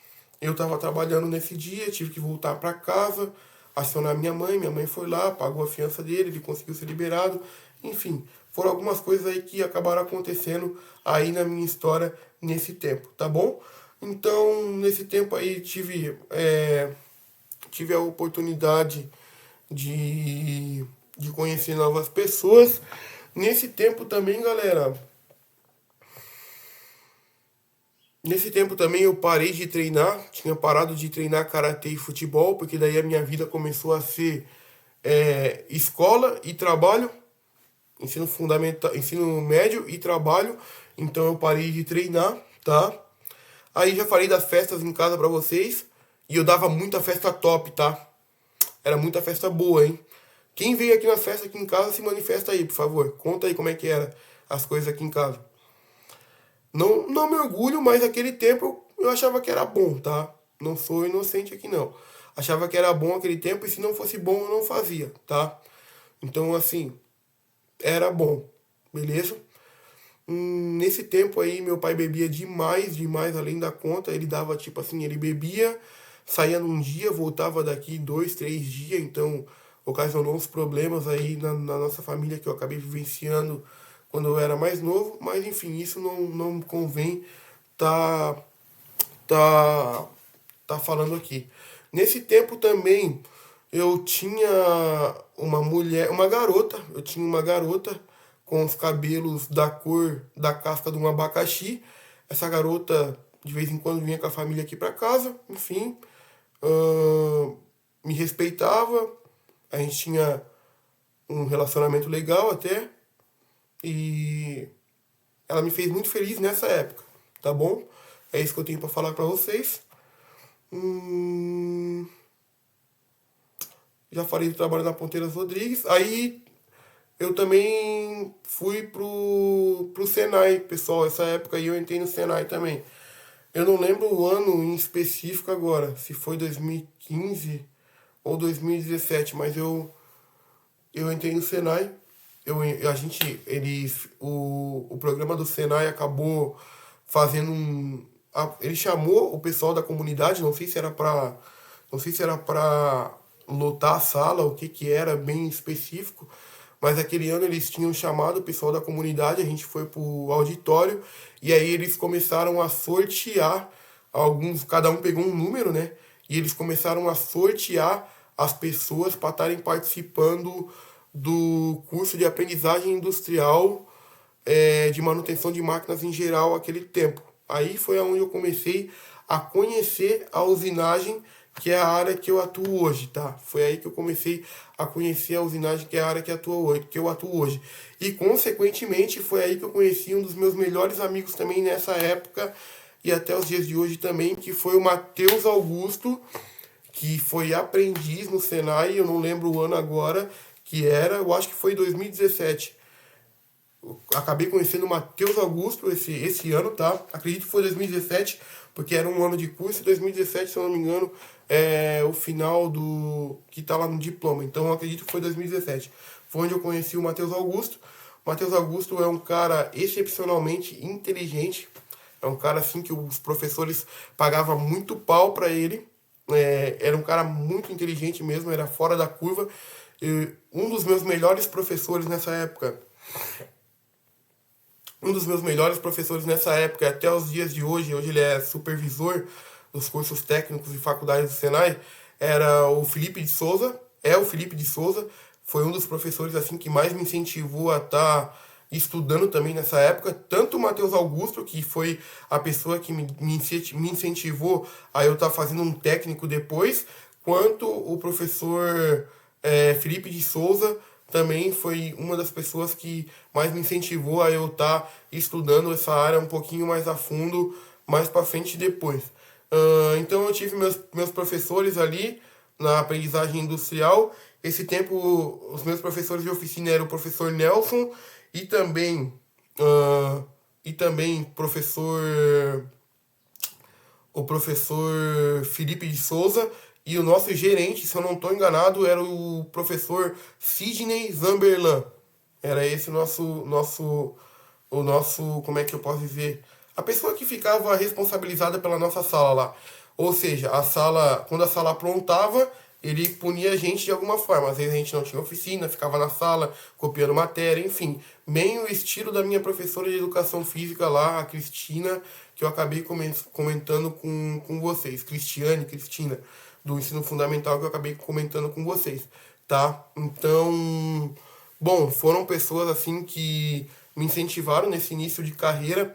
Eu estava trabalhando nesse dia, tive que voltar para casa, acionar minha mãe. Minha mãe foi lá, pagou a fiança dele, ele conseguiu ser liberado. Enfim, foram algumas coisas aí que acabaram acontecendo aí na minha história nesse tempo, tá bom? Então, nesse tempo aí tive a oportunidade de conhecer novas pessoas. Nesse tempo também, galera, nesse tempo também eu parei de treinar, tinha parado de treinar karatê e futebol, porque daí a minha vida começou a ser escola e trabalho, ensino fundamental, ensino médio e trabalho, então eu parei de treinar, tá? Aí já falei das festas em casa pra vocês, e eu dava muita festa top, tá? Era muita festa boa, hein? Quem veio aqui na festa aqui em casa se manifesta aí, por favor. Conta aí como é que era as coisas aqui em casa. Não me orgulho, mas naquele tempo eu achava que era bom, tá? Não sou inocente aqui não. Achava que era bom aquele tempo e se não fosse bom eu não fazia, tá? Então assim, era bom, beleza? Nesse tempo aí meu pai bebia demais, demais além da conta. Ele dava tipo assim, ele bebia, saía num dia, voltava daqui 2, 3 dias, então ocasionou uns problemas aí na nossa família que eu acabei vivenciando quando eu era mais novo, mas enfim, isso não convém tá, tá, tá falando aqui. Nesse tempo também eu tinha eu tinha uma garota com os cabelos da cor da casca de um abacaxi. Essa garota de vez em quando vinha com a família aqui pra casa, enfim, me respeitava, a gente tinha um relacionamento legal até, e ela me fez muito feliz nessa época, tá bom? É isso que eu tenho pra falar pra vocês. Hum, já falei do trabalho na Ponteiras Rodrigues. Aí eu também fui pro Senai, pessoal. Essa época aí eu entrei no Senai também. Eu não lembro o ano em específico agora, se foi 2015 ou 2017, mas eu entrei no Senai. A gente, o programa do Senai acabou fazendo ele chamou o pessoal da comunidade, não sei se era para lotar a sala, o que que era bem específico, mas aquele ano eles tinham chamado o pessoal da comunidade, a gente foi pro auditório e aí eles começaram a sortear alguns, cada um pegou um número, né? E eles começaram a sortear as pessoas para estarem participando do curso de aprendizagem industrial de manutenção de máquinas em geral aquele tempo. Aí foi onde eu comecei a conhecer a usinagem, que é a área que eu atuo hoje, tá? Foi aí que eu comecei a conhecer a usinagem, que é a área que eu atuo hoje. E, consequentemente, foi aí que eu conheci um dos meus melhores amigos também nessa época, e até os dias de hoje também, que foi o Matheus Augusto, que foi aprendiz no Senai, eu não lembro o ano agora, que era, eu acho que foi 2017. Acabei conhecendo o Matheus Augusto esse ano, tá? Acredito que foi 2017, porque era um ano de curso, e 2017, se eu não me engano, é o final do que tá lá no diploma. Então eu acredito que foi 2017. Foi onde eu conheci o Matheus Augusto. O Matheus Augusto é um cara excepcionalmente inteligente. É um cara assim que os professores pagavam muito pau para ele. Era um cara muito inteligente mesmo, era fora da curva. E um dos meus melhores professores nessa época um dos meus melhores professores nessa época, até os dias de hoje, hoje ele é supervisor dos cursos técnicos e faculdades do Senai, era o Felipe de Souza, é o Felipe de Souza, foi um dos professores assim que mais me incentivou a estar estudando também nessa época, tanto o Matheus Augusto, que foi a pessoa que me incentivou a eu estar fazendo um técnico depois, quanto o professor Felipe de Souza, também foi uma das pessoas que mais me incentivou a eu estar estudando essa área um pouquinho mais a fundo, mais para frente depois. Então eu tive meus professores ali na aprendizagem industrial. Esse tempo, os meus professores de oficina eram o professor Nelson e também, o professor Felipe de Souza, e o nosso gerente, se eu não estou enganado, era o professor Sidney Zamberlan. Era esse como é que eu posso dizer? A pessoa que ficava responsabilizada pela nossa sala lá. Ou seja, quando a sala aprontava, ele punia a gente de alguma forma. Às vezes a gente não tinha oficina, ficava na sala, copiando matéria, enfim. Bem o estilo da minha professora de educação física lá, a Cristina, que eu acabei comentando com vocês. Cristina, do ensino fundamental, que eu acabei comentando com vocês, tá? Então, bom, foram pessoas assim que me incentivaram nesse início de carreira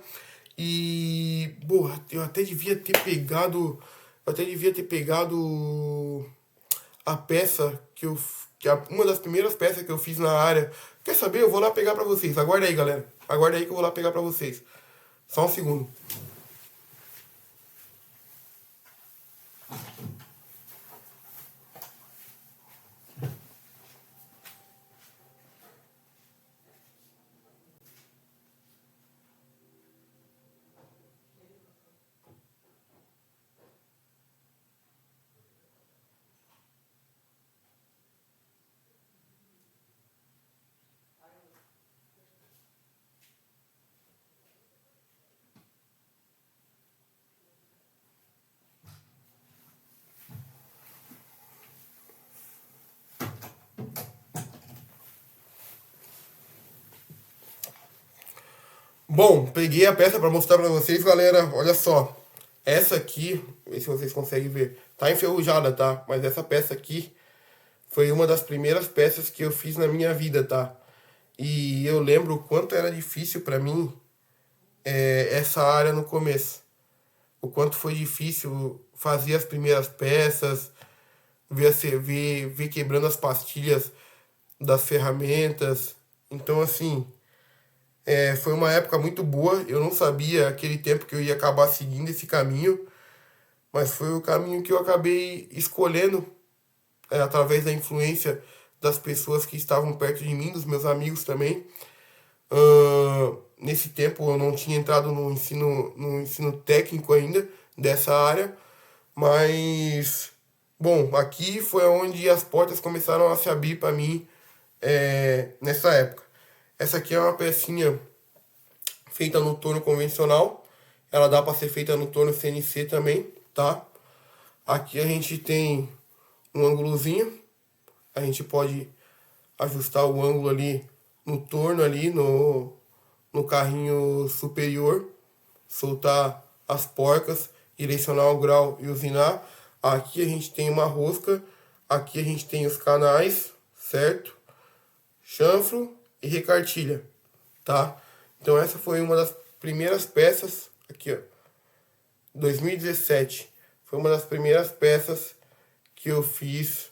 e, porra, eu até devia ter pegado a peça uma das primeiras peças que eu fiz na área. Quer saber? Eu vou lá pegar pra vocês. Aguarda aí, galera. Aguarda aí que eu vou lá pegar pra vocês. Só um segundo. Bom, peguei a peça para mostrar para vocês, galera. Olha só. Essa aqui, ver se vocês conseguem ver. Tá enferrujada, tá? Mas essa peça aqui foi uma das primeiras peças que eu fiz na minha vida, tá? E eu lembro o quanto era difícil para mim essa área no começo. O quanto foi difícil fazer as primeiras peças, ver quebrando as pastilhas das ferramentas. Então, assim, foi uma época muito boa. Eu não sabia aquele tempo que eu ia acabar seguindo esse caminho, mas foi o caminho que eu acabei escolhendo através da influência das pessoas que estavam perto de mim, dos meus amigos também. Nesse tempo eu não tinha entrado no ensino técnico ainda dessa área, mas bom, aqui foi onde as portas começaram a se abrir para mim nessa época. Essa aqui é uma pecinha feita no torno convencional. ela dá para ser feita no torno CNC também, tá? Aqui a gente tem um ângulozinho, a gente pode ajustar o ângulo ali no torno, ali no carrinho superior, soltar as porcas, direcionar o grau e usinar. Aqui a gente tem uma rosca, aqui a gente tem os canais, certo? Chanfro e recartilha, tá? Então essa foi uma das primeiras peças, aqui ó, 2017, foi uma das primeiras peças que eu fiz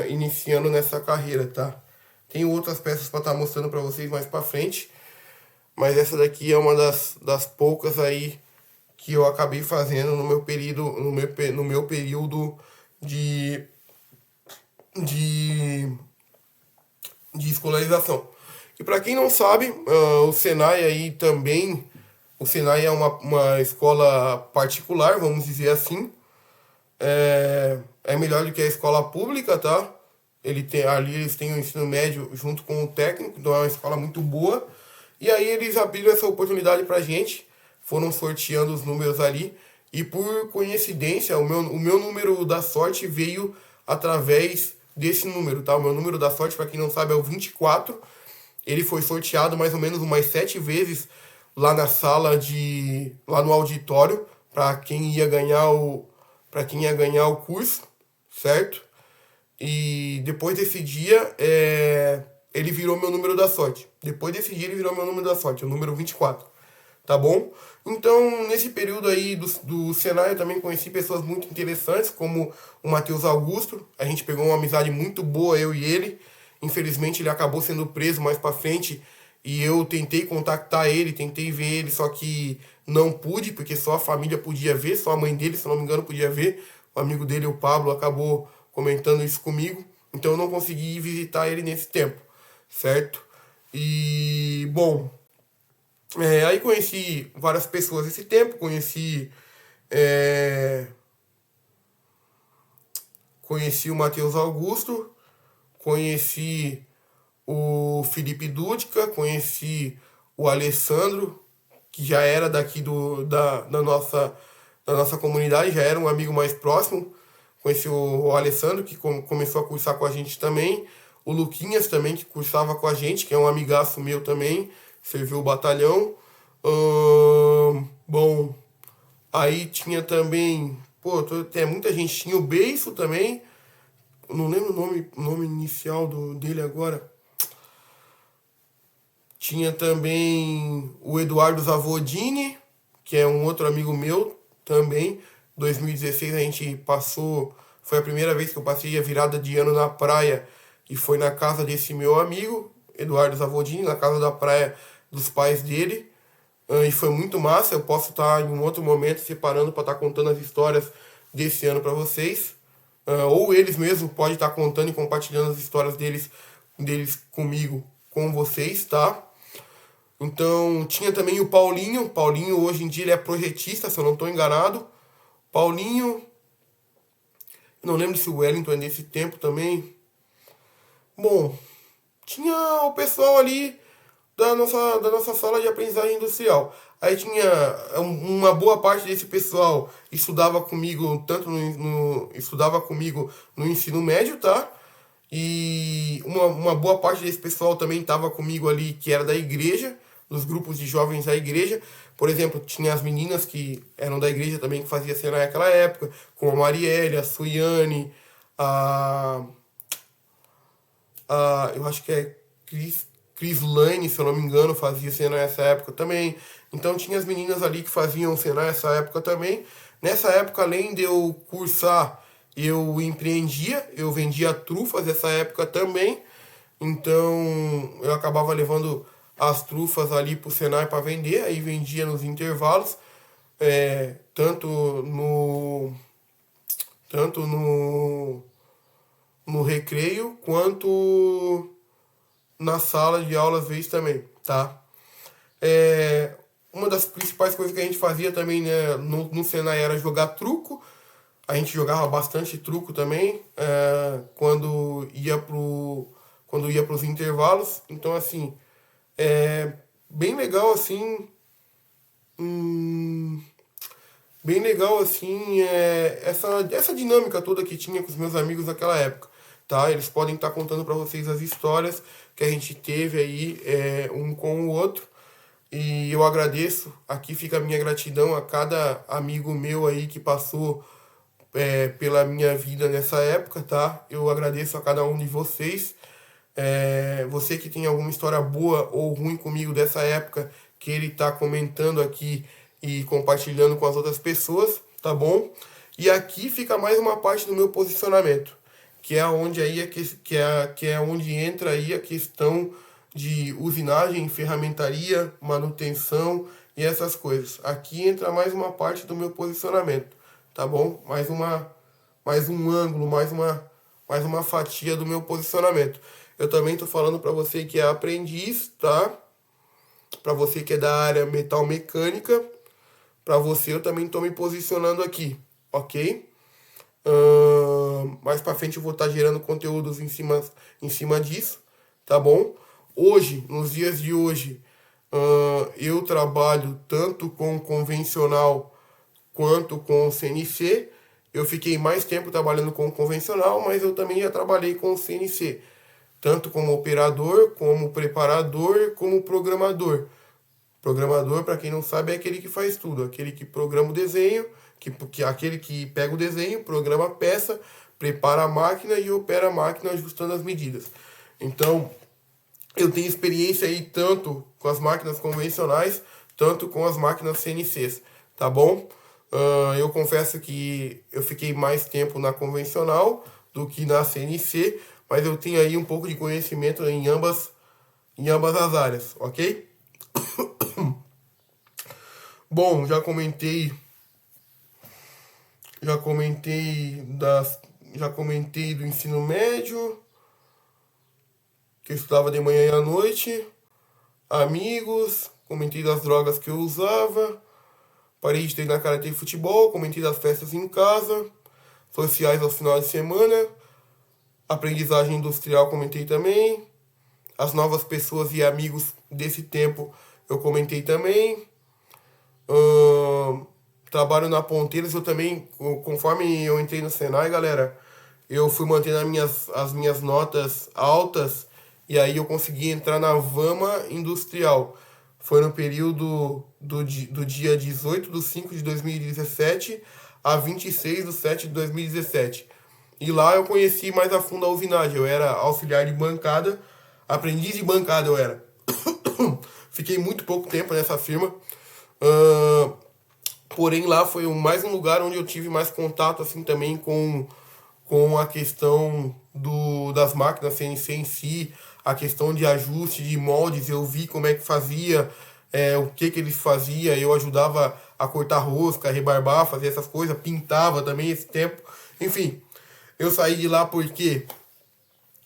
iniciando nessa carreira, tá? Tem outras peças para estar mostrando para vocês mais para frente, mas essa daqui é uma das poucas aí que eu acabei fazendo no meu período, no meu período de, de escolarização. E para quem não sabe, o Senai aí também, o Senai é uma escola particular, vamos dizer assim, é melhor do que a escola pública, tá? Ali eles têm o ensino médio junto com o técnico, então é uma escola muito boa. E aí eles abriram essa oportunidade pra gente, foram sorteando os números ali, e por coincidência, o meu número da sorte veio através desse número, tá? O meu número da sorte, para quem não sabe, é o 24. Ele foi sorteado mais ou menos umas 7 vezes lá na sala lá no auditório, para quem ia ganhar o curso, certo? E depois desse dia, ele virou meu número da sorte. Depois desse dia, ele virou meu número da sorte, o número 24. Tá bom? Então, nesse período aí do Senai, eu também conheci pessoas muito interessantes, como o Matheus Augusto. A gente pegou uma amizade muito boa, eu e ele. Infelizmente, ele acabou sendo preso mais pra frente. E eu tentei contactar ele, tentei ver ele, só que não pude, porque só a família podia ver, só a mãe dele, se não me engano, podia ver. O amigo dele, o Pablo, acabou comentando isso comigo. Então eu não consegui visitar ele nesse tempo, certo? E, bom, aí conheci várias pessoas nesse tempo, é, conheci o Matheus Augusto, conheci o Felipe Dúdica, conheci o Alessandro, que já era daqui da nossa comunidade, já era um amigo mais próximo. Conheci o Alessandro, que começou a cursar com a gente também. O Luquinhas também, que cursava com a gente, que é um amigaço meu também, serviu o batalhão. Bom, aí tinha também, pô, tem muita gente. Tinha o Beiço também, eu não lembro o nome inicial dele agora. Tinha também o Eduardo Zavodini, que é um outro amigo meu também. 2016 a gente passou, foi a primeira vez que eu passei a virada de ano na praia, e foi na casa desse meu amigo, Eduardo Zavodini, na casa da praia dos pais dele. E foi muito massa. Eu posso estar em um outro momento separando para estar contando as histórias desse ano para vocês. Ou eles mesmos podem estar contando e compartilhando as histórias deles comigo, com vocês, tá? Então, tinha também o Paulinho. Paulinho, hoje em dia, ele é projetista, se eu não estou enganado. Paulinho. Não lembro se o Wellington é desse tempo também. Bom, tinha o pessoal ali da nossa sala de aprendizagem industrial. Aí tinha uma boa parte desse pessoal estudava comigo, estudava comigo no ensino médio, tá? E uma boa parte desse pessoal também estava comigo ali, que era da igreja, dos grupos de jovens da igreja. Por exemplo, tinha as meninas que eram da igreja também, que fazia cena naquela época, como a Marielle, a Suiane, a, eu acho que é Cris Lane, se eu não me engano, fazia cena nessa época também. Então tinha as meninas ali que faziam cena nessa época também. Nessa época, além de eu cursar, eu empreendia, eu vendia trufas nessa época também. Então eu acabava levando as trufas ali pro Senai para vender, aí vendia nos intervalos, tanto no recreio quanto na sala de aula às vezes também, tá? Uma das principais coisas que a gente fazia também, né, no Senai era jogar truco. A gente jogava bastante truco também, quando ia pros intervalos. Então, assim, é bem legal, assim, hum, bem legal, assim, essa dinâmica toda que tinha com os meus amigos naquela época, tá? Eles podem estar contando para vocês as histórias que a gente teve aí, um com o outro. E eu agradeço, aqui fica a minha gratidão a cada amigo meu aí que passou pela minha vida nessa época, tá? Eu agradeço a cada um de vocês. Você que tem alguma história boa ou ruim comigo dessa época, que ele tá comentando aqui e compartilhando com as outras pessoas, tá bom? E aqui fica mais uma parte do meu posicionamento, que é onde aí que é onde entra aí a questão de usinagem, ferramentaria, manutenção e essas coisas. Aqui entra mais uma parte do meu posicionamento, tá bom? Mais um ângulo, mais uma fatia do meu posicionamento. Eu também tô falando para você que é aprendiz, tá? Para você que é da área metal mecânica, para você eu também tô me posicionando aqui, ok? Mais para frente eu vou estar gerando conteúdos em cima disso, tá bom? Hoje, nos dias de hoje, eu trabalho tanto com convencional quanto com o CNC. Eu fiquei mais tempo trabalhando com o convencional, mas eu também já trabalhei com o CNC, tanto como operador, como preparador, como programador. Programador, para quem não sabe, é aquele que faz tudo, aquele que programa o desenho, aquele que pega o desenho, programa a peça, prepara a máquina e opera a máquina ajustando as medidas. Então, eu tenho experiência aí tanto com as máquinas convencionais, tanto com as máquinas CNCs, tá bom? Eu confesso que eu fiquei mais tempo na convencional do que na CNC, mas eu tenho aí um pouco de conhecimento em ambas as áreas, ok? Bom, já comentei do ensino médio, que eu estudava de manhã e à noite, amigos, comentei das drogas que eu usava, parei de treinar karatê e futebol, comentei das festas em casa, sociais aos finais de semana, aprendizagem industrial comentei também, as novas pessoas e amigos desse tempo eu comentei também. Trabalho na Ponteiros, eu também, conforme eu entrei no Senai, galera, eu fui mantendo as minhas notas altas e aí eu consegui entrar na Vama Industrial. Foi no período do dia 18/5 de 2017 a 26/7 de 2017. E lá eu conheci mais a fundo a usinagem. Eu era auxiliar de bancada, aprendiz de bancada eu era. Fiquei muito pouco tempo nessa firma. Porém, lá foi mais um lugar onde eu tive mais contato assim também com a questão das máquinas CNC em si, a questão de ajuste de moldes. Eu vi como é que fazia, o que eles faziam. Eu ajudava a cortar rosca, rebarbar, fazer essas coisas, pintava também esse tempo. Enfim, eu saí de lá porque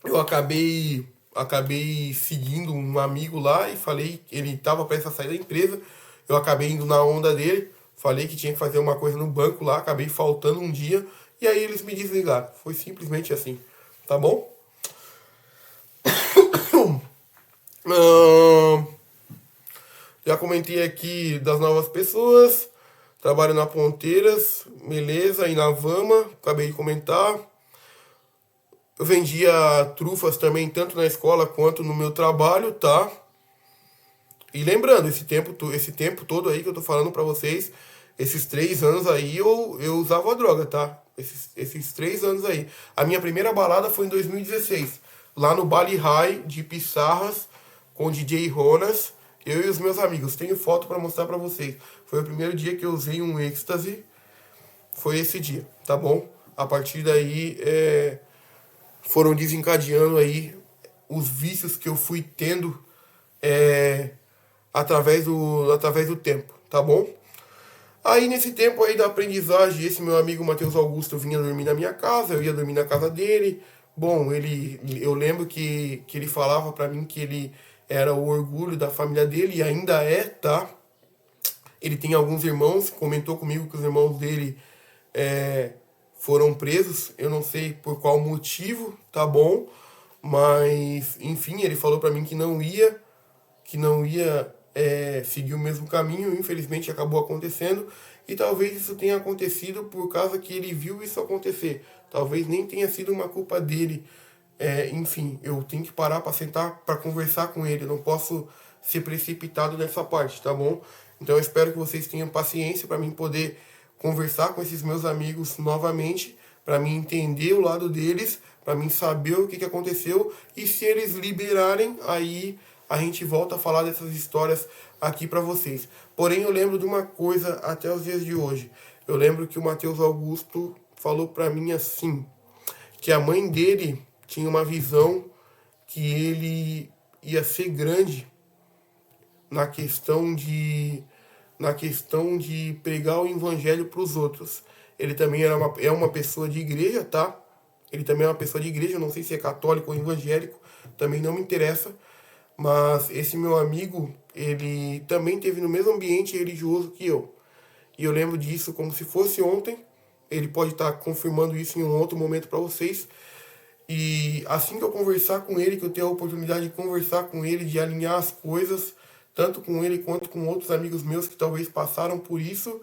eu acabei seguindo um amigo lá e falei, ele estava prestes a sair da empresa, eu acabei indo na onda dele, falei que tinha que fazer uma coisa no banco lá, acabei faltando um dia, e aí eles me desligaram. Foi simplesmente assim, tá bom? Ahn, Já comentei aqui das novas pessoas, trabalho na Ponteiras, beleza, e na Vama, acabei de comentar. Eu vendia trufas também, tanto na escola quanto no meu trabalho, tá? E lembrando, esse tempo todo aí que eu tô falando pra vocês, esses 3 anos aí eu usava droga, tá? Esses 3 anos aí. A minha primeira balada foi em 2016, lá no Bali High de Pissarras, com o DJ Ronas, eu e os meus amigos. Tenho foto pra mostrar pra vocês. Foi o primeiro dia que eu usei um êxtase, foi esse dia, tá bom? A partir daí, foram desencadeando aí os vícios que eu fui tendo através do tempo, tá bom? Aí nesse tempo aí da aprendizagem, esse meu amigo Matheus Augusto vinha dormir na minha casa, eu ia dormir na casa dele. Bom, eu lembro que ele falava pra mim que ele era o orgulho da família dele e ainda é, tá? Ele tem alguns irmãos, comentou comigo que os irmãos dele foram presos, eu não sei por qual motivo, tá bom? Mas, enfim, ele falou pra mim que não ia seguir o mesmo caminho, infelizmente acabou acontecendo, e talvez isso tenha acontecido por causa que ele viu isso acontecer. Talvez nem tenha sido uma culpa dele. Enfim, eu tenho que parar para sentar para conversar com ele. Eu não posso ser precipitado nessa parte, tá bom? Então eu espero que vocês tenham paciência para mim poder conversar com esses meus amigos novamente, para mim entender o lado deles, para mim saber o que aconteceu, e se eles liberarem, aí a gente volta a falar dessas histórias aqui para vocês. Porém, eu lembro de uma coisa até os dias de hoje. Eu lembro que o Matheus Augusto falou para mim assim, que a mãe dele tinha uma visão que ele ia ser grande na questão de pregar o evangelho para os outros. Ele também é uma pessoa de igreja, tá? Ele também é uma pessoa de igreja, não sei se é católico ou evangélico, também não me interessa. Mas esse meu amigo, ele também teve no mesmo ambiente religioso que eu. E eu lembro disso como se fosse ontem. Ele pode estar confirmando isso em um outro momento para vocês. E assim que eu conversar com ele, que eu tenho a oportunidade de conversar com ele, de alinhar as coisas, tanto com ele quanto com outros amigos meus que talvez passaram por isso,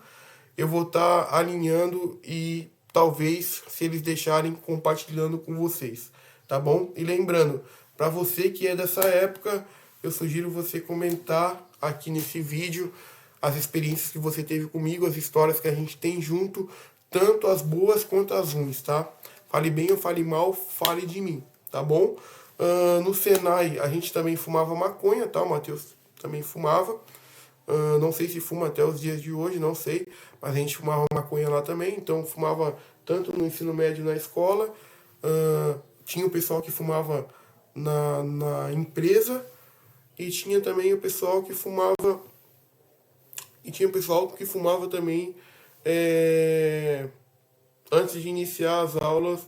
eu vou estar alinhando e talvez, se eles deixarem, compartilhando com vocês, tá bom? E lembrando, para você que é dessa época, eu sugiro você comentar aqui nesse vídeo as experiências que você teve comigo, as histórias que a gente tem junto, tanto as boas quanto as ruins, tá? Fale bem ou fale mal, fale de mim, tá bom? No Senai, a gente também fumava maconha, tá? O Matheus também fumava. Não sei se fuma até os dias de hoje, não sei. Mas a gente fumava maconha lá também. Então, fumava tanto no ensino médio na escola. Tinha o pessoal que fumava na empresa. E tinha também o pessoal que fumava. E tinha o pessoal que fumava também antes de iniciar as aulas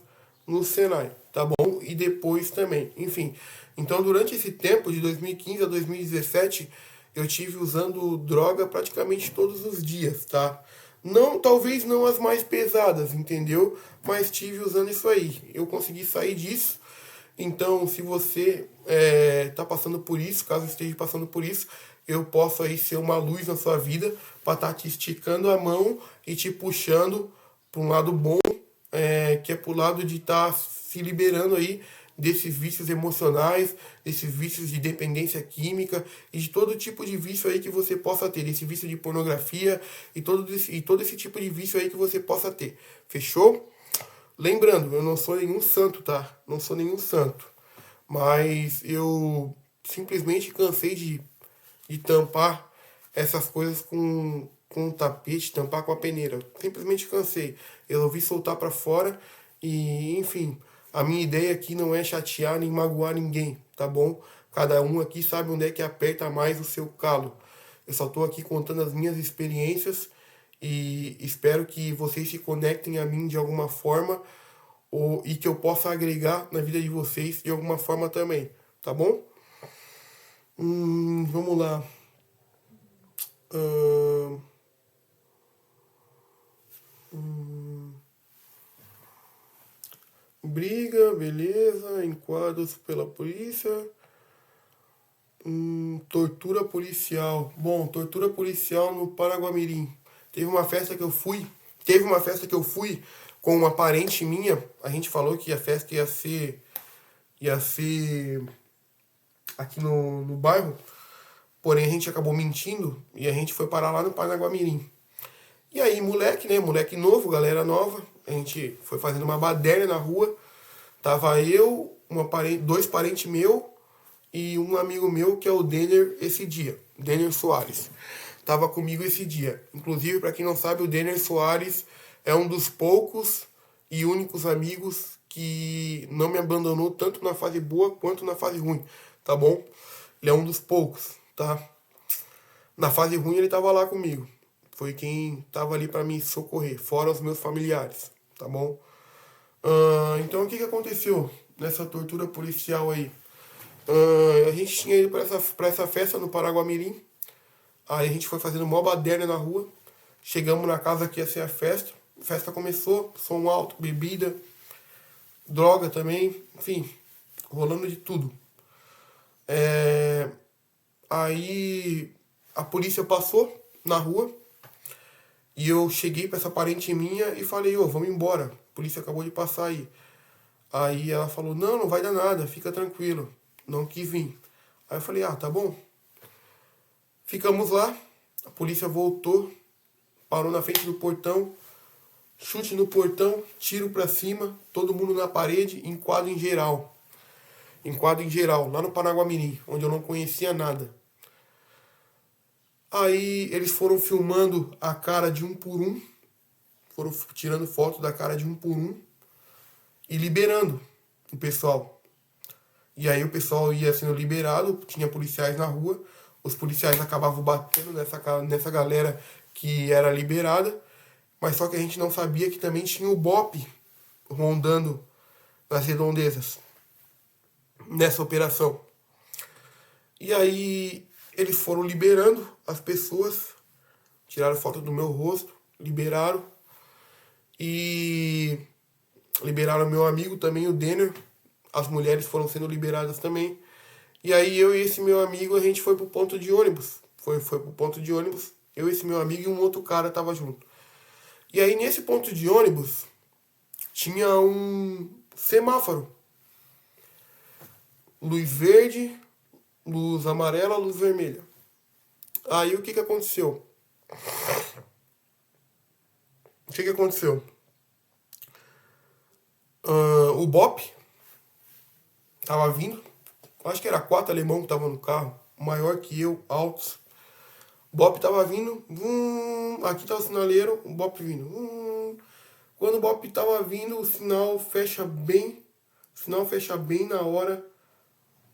no Senai, tá bom? E depois também, enfim. Então, durante esse tempo, de 2015 a 2017, eu tive usando droga praticamente todos os dias, tá? Não, talvez não as mais pesadas, entendeu? Mas tive usando isso aí. Eu consegui sair disso. Então, se você está passando por isso, caso esteja passando por isso, eu posso aí ser uma luz na sua vida para estar te esticando a mão e te puxando para um lado bom, que é pro lado de estar se liberando aí desses vícios emocionais, desses vícios de dependência química e de todo tipo de vício aí que você possa ter, esse vício de pornografia e todo esse tipo de vício aí que você possa ter. Fechou? Lembrando, eu não sou nenhum santo, tá? Não sou nenhum santo. Mas eu simplesmente cansei de tampar essas coisas com um tapete, tampar com a peneira. Simplesmente cansei. Eu resolvi soltar para fora e, enfim, a minha ideia aqui não é chatear nem magoar ninguém, tá bom? Cada um aqui sabe onde é que aperta mais o seu calo. Eu só estou aqui contando as minhas experiências e espero que vocês se conectem a mim de alguma forma e que eu possa agregar na vida de vocês de alguma forma também, tá bom? Vamos lá. Briga, beleza. Enquadros pela polícia. Tortura policial. Bom, tortura policial no Paraguamirim. Teve uma festa que eu fui. Teve uma festa que eu fui com uma parente minha. A gente falou que a festa ia ser aqui no bairro. Porém, a gente acabou mentindo e a gente foi parar lá no Paraguamirim. E aí, moleque, né? Moleque novo, galera nova. A gente foi fazendo uma baderna na rua. Tava eu, dois parentes meus e um amigo meu que é o Denner esse dia. Denner Soares. Tava comigo esse dia. Inclusive, para quem não sabe, o Denner Soares é um dos poucos e únicos amigos que não me abandonou tanto na fase boa quanto na fase ruim, tá bom? Ele é um dos poucos, tá? Na fase ruim ele tava lá comigo. Foi quem tava ali para me socorrer, fora os meus familiares, tá bom? Então o que aconteceu nessa tortura policial aí? A gente tinha ido pra essa festa no Paraguamirim. Aí a gente foi fazendo mó baderna na rua. Chegamos na casa que ia ser a festa. A festa começou, som alto, bebida, droga também, enfim, rolando de tudo. Aí a polícia passou na rua e eu cheguei pra essa parente minha e falei, ô, vamos embora. A polícia acabou de passar aí. Aí ela falou, não, não vai dar nada, fica tranquilo. Não quis vir. Aí eu falei, ah, tá bom. Ficamos lá, a polícia voltou, parou na frente do portão, chute no portão, tiro pra cima, todo mundo na parede, enquadro em geral. Enquadro em geral, lá no Paraguamirim, onde eu não conhecia nada. Aí eles foram filmando a cara de um por um, foram tirando foto da cara de um por um e liberando o pessoal. E aí o pessoal ia sendo liberado, tinha policiais na rua, os policiais acabavam batendo nessa galera que era liberada, mas só que a gente não sabia que também tinha o BOPE rondando nas redondezas nessa operação. E aí eles foram liberando as pessoas, tiraram foto do meu rosto, liberaram e liberaram meu amigo também, o Denner. As mulheres foram sendo liberadas também. E aí eu e esse meu amigo, a gente foi pro ponto de ônibus. Foi pro ponto de ônibus. Eu, esse meu amigo e um outro cara tava junto. E aí nesse ponto de ônibus tinha um semáforo. Luz verde, luz amarela, luz vermelha. Aí o que aconteceu? O que aconteceu? O BOPE tava vindo. Acho que era 4 alemão que estavam no carro. Maior que eu, altos. O BOPE tava vindo. Aqui tá o sinaleiro, o BOPE vindo. Quando o BOPE tava vindo, o sinal fecha bem. O sinal fecha bem na hora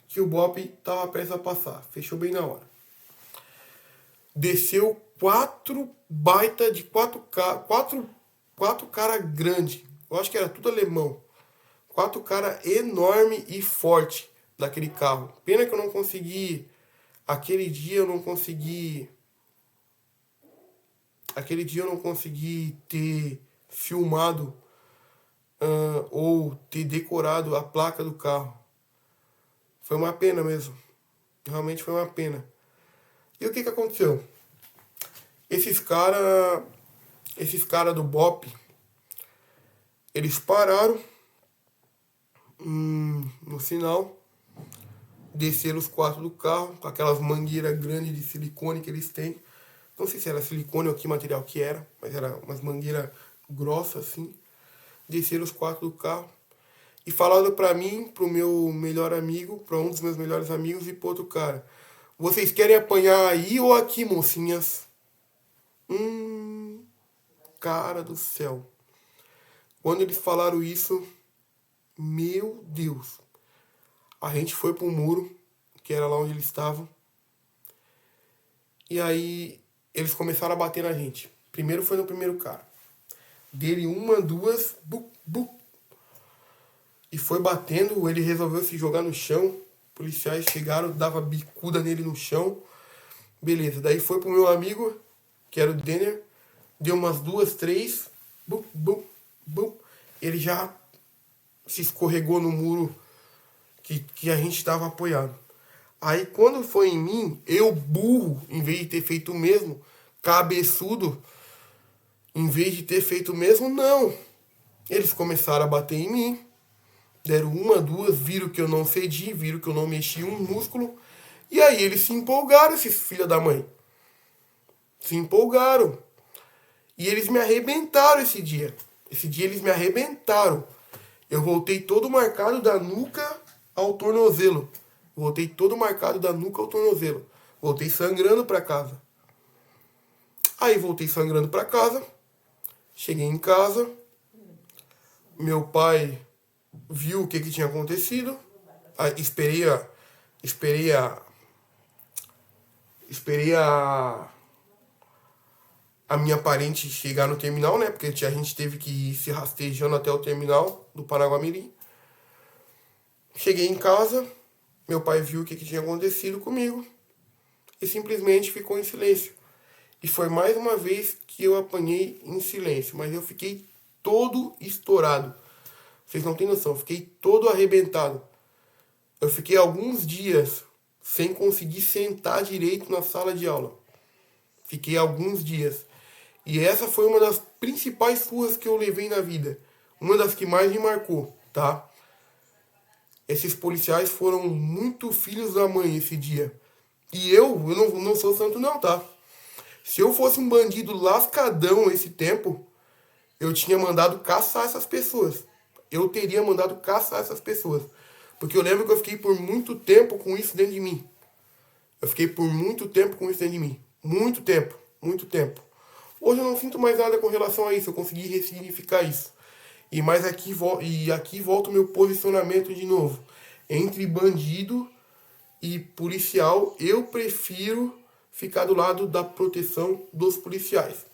que o BOPE tava prestes a passar. Fechou bem na hora. Desceu 4 baita de 4 cara grande. Eu acho que era tudo alemão. 4 cara enorme e forte daquele carro. Pena que eu não consegui. Aquele dia eu não consegui ter filmado ou ter decorado a placa do carro. Foi uma pena mesmo. Realmente foi uma pena. E o que aconteceu? Esses cara do BOPE, eles pararam no sinal, desceram os 4 do carro, com aquelas mangueiras grandes de silicone que eles têm. Não sei se era silicone ou que material que era, mas era umas mangueiras grossas assim. Desceram os 4 do carro e falaram pra mim, pro meu melhor amigo, pra um dos meus melhores amigos e pro outro cara: vocês querem apanhar aí ou aqui, mocinhas? Cara do céu. Quando eles falaram isso, meu Deus. A gente foi pro muro, que era lá onde eles estavam. E aí eles começaram a bater na gente. Primeiro foi no primeiro cara. Dele 1, 2, e foi batendo, ele resolveu se jogar no chão. Policiais chegaram, dava bicuda nele no chão. Beleza, daí foi pro meu amigo, que era o Denner. Deu umas 2, 3. Ele já se escorregou no muro que a gente estava apoiado. Aí quando foi em mim, eu burro, em vez de ter feito o mesmo, cabeçudo, em vez de ter feito o mesmo, não. Eles começaram a bater em mim. Deram 1, 2, viram que eu não cedi, viram que eu não mexi um músculo. E aí eles se empolgaram, esses filha da mãe. Se empolgaram. E eles me arrebentaram esse dia. Esse dia eles me arrebentaram. Eu voltei todo marcado da nuca ao tornozelo. Voltei todo marcado da nuca ao tornozelo. Voltei sangrando pra casa. Aí voltei sangrando pra casa. Cheguei em casa. Meu pai viu o que tinha acontecido. Aí esperei a minha parente chegar no terminal, né? Porque a gente teve que ir se rastejando até o terminal do Paraguamirim. Cheguei em casa, meu pai viu o que tinha acontecido comigo e simplesmente ficou em silêncio. E foi mais uma vez que eu apanhei em silêncio, mas eu fiquei todo estourado. Vocês não têm noção, eu fiquei todo arrebentado. Eu fiquei alguns dias sem conseguir sentar direito na sala de aula. Fiquei alguns dias. E essa foi uma das principais surras que eu levei na vida. Uma das que mais me marcou, tá? Esses policiais foram muito filhos da mãe esse dia. E eu não sou santo não, tá? Se eu fosse um bandido lascadão esse tempo, eu tinha mandado caçar essas pessoas. Eu teria mandado caçar essas pessoas. Porque eu lembro que eu fiquei por muito tempo com isso dentro de mim. Eu fiquei por muito tempo com isso dentro de mim. Muito tempo, muito tempo. Hoje eu não sinto mais nada com relação a isso. Eu consegui ressignificar isso. Aqui volta o meu posicionamento de novo. Entre bandido e policial, eu prefiro ficar do lado da proteção dos policiais,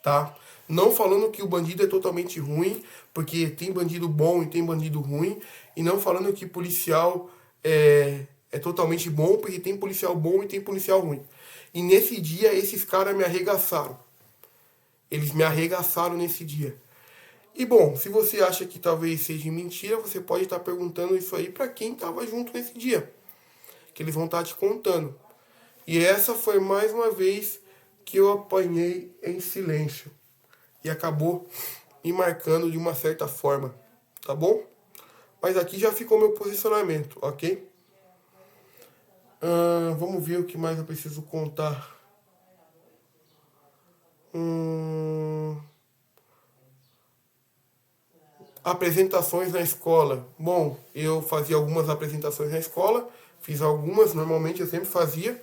tá? Não falando que o bandido é totalmente ruim, porque tem bandido bom e tem bandido ruim, e não falando que policial é totalmente bom, porque tem policial bom e tem policial ruim. E nesse dia, esses caras me arregaçaram. Eles me arregaçaram nesse dia. E bom, se você acha que talvez seja mentira, você pode estar perguntando isso aí para quem estava junto nesse dia. Que eles vão estar te contando. E essa foi mais uma vez que eu apanhei em silêncio. E acabou me marcando de uma certa forma. Tá bom? Mas aqui já ficou meu posicionamento, ok? Vamos ver o que mais eu preciso contar. Apresentações na escola. Bom, eu fazia algumas apresentações na escola. Fiz algumas, normalmente eu sempre fazia.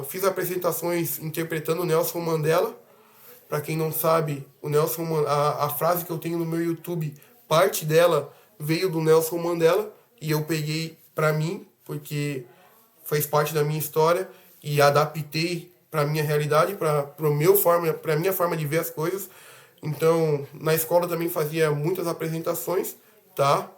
Fiz apresentações interpretando o Nelson Mandela. Para quem não sabe, o Nelson, a frase que eu tenho no meu YouTube, parte dela veio do Nelson Mandela. E eu peguei para mim, porque faz parte da minha história. E adaptei para minha realidade, para minha forma de ver as coisas. Então, na escola também fazia muitas apresentações, tá?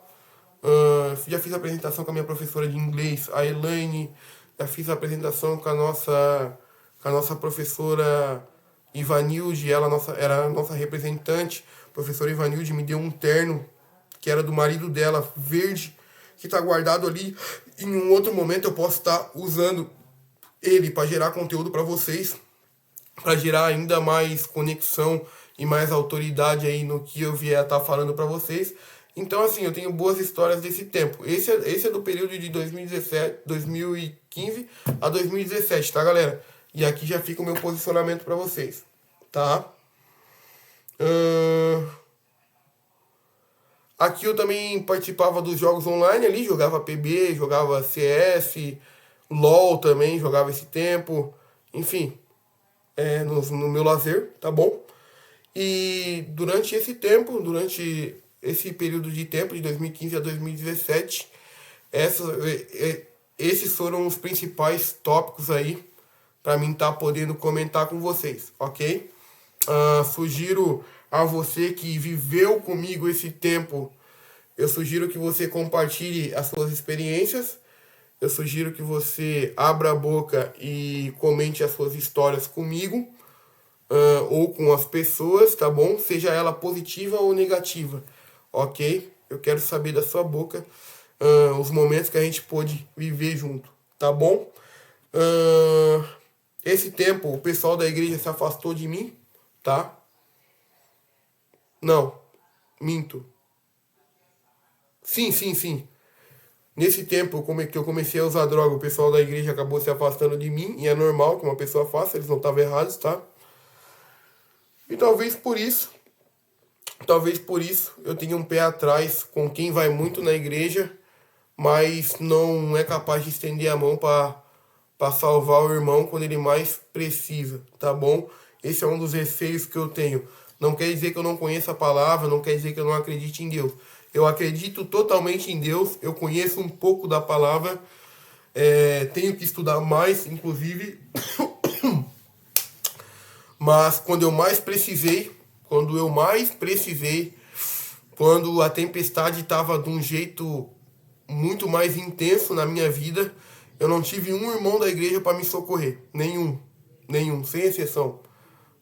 Já fiz apresentação com a minha professora de inglês, a Elaine. Já fiz apresentação com a nossa professora Ivanilde, ela era a nossa representante. A professora Ivanilde me deu um terno, que era do marido dela, verde, que está guardado ali. Em um outro momento eu posso estar usando ele para gerar conteúdo para vocês, para gerar ainda mais conexão e mais autoridade aí no que eu vier a estar falando para vocês. Então, assim, eu tenho boas histórias desse tempo. Esse é do período de 2015 a 2017, tá, galera? E aqui já fica o meu posicionamento para vocês, tá? Aqui eu também participava dos jogos online ali, jogava PB, jogava CS, LOL também, jogava esse tempo. Enfim, no meu lazer, tá bom? E durante esse período de tempo, de 2015 a 2017, esses foram os principais tópicos aí para mim estar podendo comentar com vocês, ok? Sugiro a você que viveu comigo esse tempo, eu sugiro que você compartilhe as suas experiências, eu sugiro que você abra a boca e comente as suas histórias comigo, ou com as pessoas, tá bom? Seja ela positiva ou negativa, ok? Eu quero saber da sua boca os momentos que a gente pôde viver junto, tá bom? Esse tempo o pessoal da igreja se afastou de mim, tá? Não, minto. Sim, sim, sim. Nesse tempo que eu comecei a usar droga, o pessoal da igreja acabou se afastando de mim, e é normal que uma pessoa faça, eles não estavam errados, tá? E talvez por isso eu tenha um pé atrás com quem vai muito na igreja, mas não é capaz de estender a mão para salvar o irmão quando ele mais precisa, tá bom? Esse é um dos receios que eu tenho. Não quer dizer que eu não conheça a palavra, não quer dizer que eu não acredite em Deus. Eu acredito totalmente em Deus, eu conheço um pouco da palavra, tenho que estudar mais, inclusive, mas quando a tempestade estava de um jeito muito mais intenso na minha vida, eu não tive um irmão da igreja para me socorrer. Nenhum, sem exceção.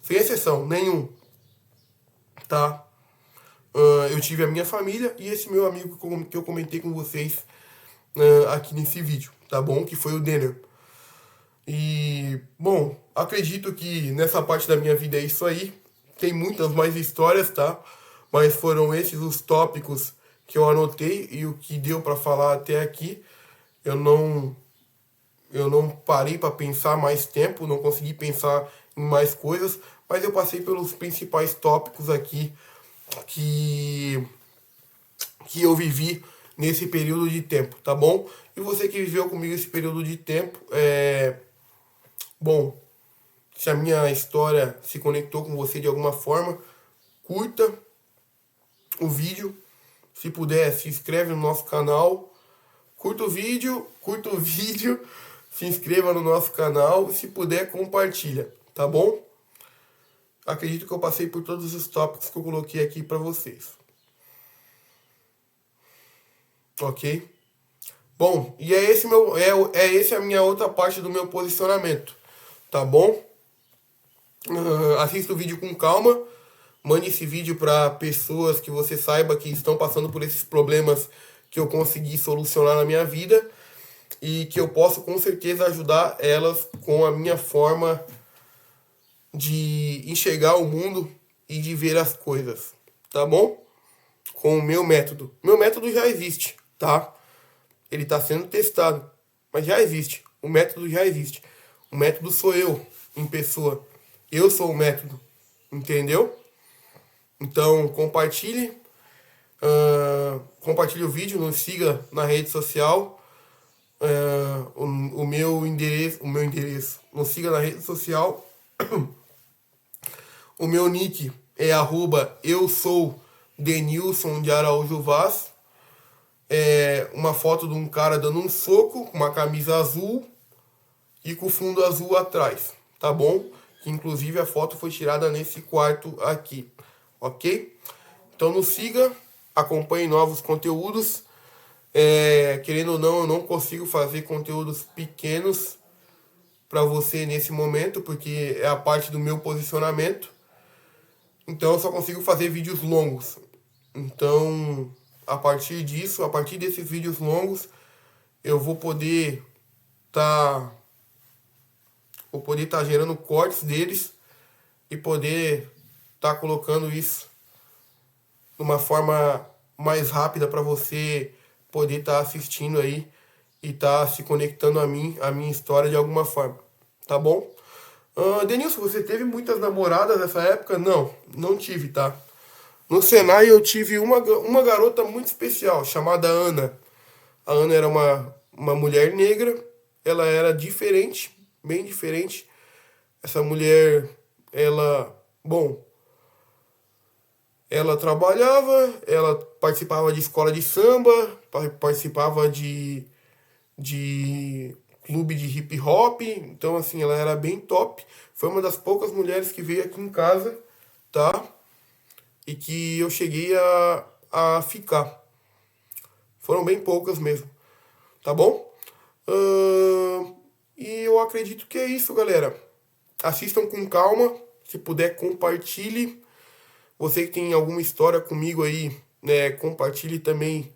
Sem exceção, nenhum. Tá? Eu tive a minha família e esse meu amigo que eu comentei com vocês aqui nesse vídeo, tá bom? Que foi o Denner. E, bom, acredito que nessa parte da minha vida é isso aí. Tem muitas mais histórias, tá? Mas foram esses os tópicos que eu anotei e o que deu pra falar até aqui. Eu não eu não parei para pensar mais tempo, não consegui pensar em mais coisas, mas eu passei pelos principais tópicos aqui que que eu vivi nesse período de tempo, tá bom? E você que viveu comigo esse período de tempo, bom, se a minha história se conectou com você de alguma forma, curta o vídeo, se puder, se inscreve no nosso canal, curta o vídeo, se inscreva no nosso canal, se puder, compartilha, tá bom? Acredito que eu passei por todos os tópicos que eu coloquei aqui para vocês. Ok? Bom, e é esse esse a minha outra parte do meu posicionamento, tá bom? Assista o vídeo com calma, mande esse vídeo para pessoas que você saiba que estão passando por esses problemas que eu consegui solucionar na minha vida e que eu posso com certeza ajudar elas com a minha forma de enxergar o mundo e de ver as coisas, tá bom? Com o meu método. Meu método já existe, tá? Ele está sendo testado, mas já existe. O método já existe. O método sou eu, em pessoa. Eu sou o método, entendeu? Então, compartilhe o vídeo, nos siga na rede social. O meu endereço, nos siga na rede social. O meu nick é eu sou Denilson de Araújo Vaz. É uma foto de um cara dando um soco com uma camisa azul e com fundo azul atrás, tá bom? Inclusive a foto foi tirada nesse quarto aqui, ok? Então nos siga, acompanhe novos conteúdos. Querendo ou não, eu não consigo fazer conteúdos pequenos para você nesse momento, porque é a parte do meu posicionamento. Então eu só consigo fazer vídeos longos. Então, a partir disso, a partir desses vídeos longos, eu tá vou poder estar gerando cortes deles e poder estar colocando isso de uma forma mais rápida para você poder estar assistindo aí e estar se conectando a minha história de alguma forma, tá bom? Denilson, você teve muitas namoradas nessa época? Não, não tive, tá? No Senai eu tive uma garota muito especial, chamada Ana. A Ana era uma mulher negra, ela era diferente, bem diferente. Essa mulher, bom, ela trabalhava, ela participava de escola de samba, participava de clube de hip hop, então assim, ela era bem top. Foi uma das poucas mulheres que veio aqui em casa, tá? E que eu cheguei a ficar. Foram bem poucas mesmo, tá bom? E eu acredito que é isso, galera. Assistam com calma, se puder, compartilhe. Você que tem alguma história comigo aí, né, compartilhe também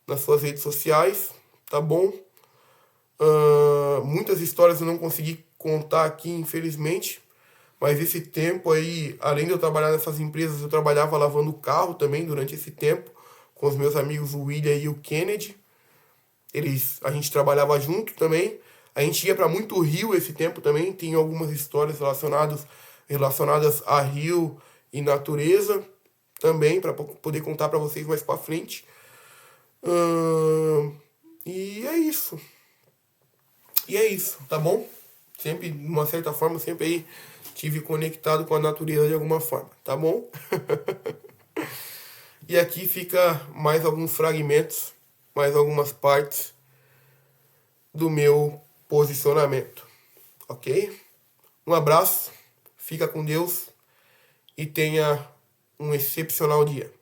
nas suas redes sociais, tá bom? Muitas histórias eu não consegui contar aqui, infelizmente. Mas esse tempo aí, além de eu trabalhar nessas empresas, eu trabalhava lavando carro também durante esse tempo, com os meus amigos o William e o Kennedy. A gente trabalhava junto também. A gente ia para muito rio esse tempo também. Tem algumas histórias relacionadas a rio e natureza também, para poder contar para vocês mais para frente. E é isso. E é isso, tá bom? Sempre, de uma certa forma, sempre aí tive conectado com a natureza de alguma forma, tá bom? E aqui fica mais alguns fragmentos, mais algumas partes do meu posicionamento, ok? Um abraço, fica com Deus e tenha um excepcional dia.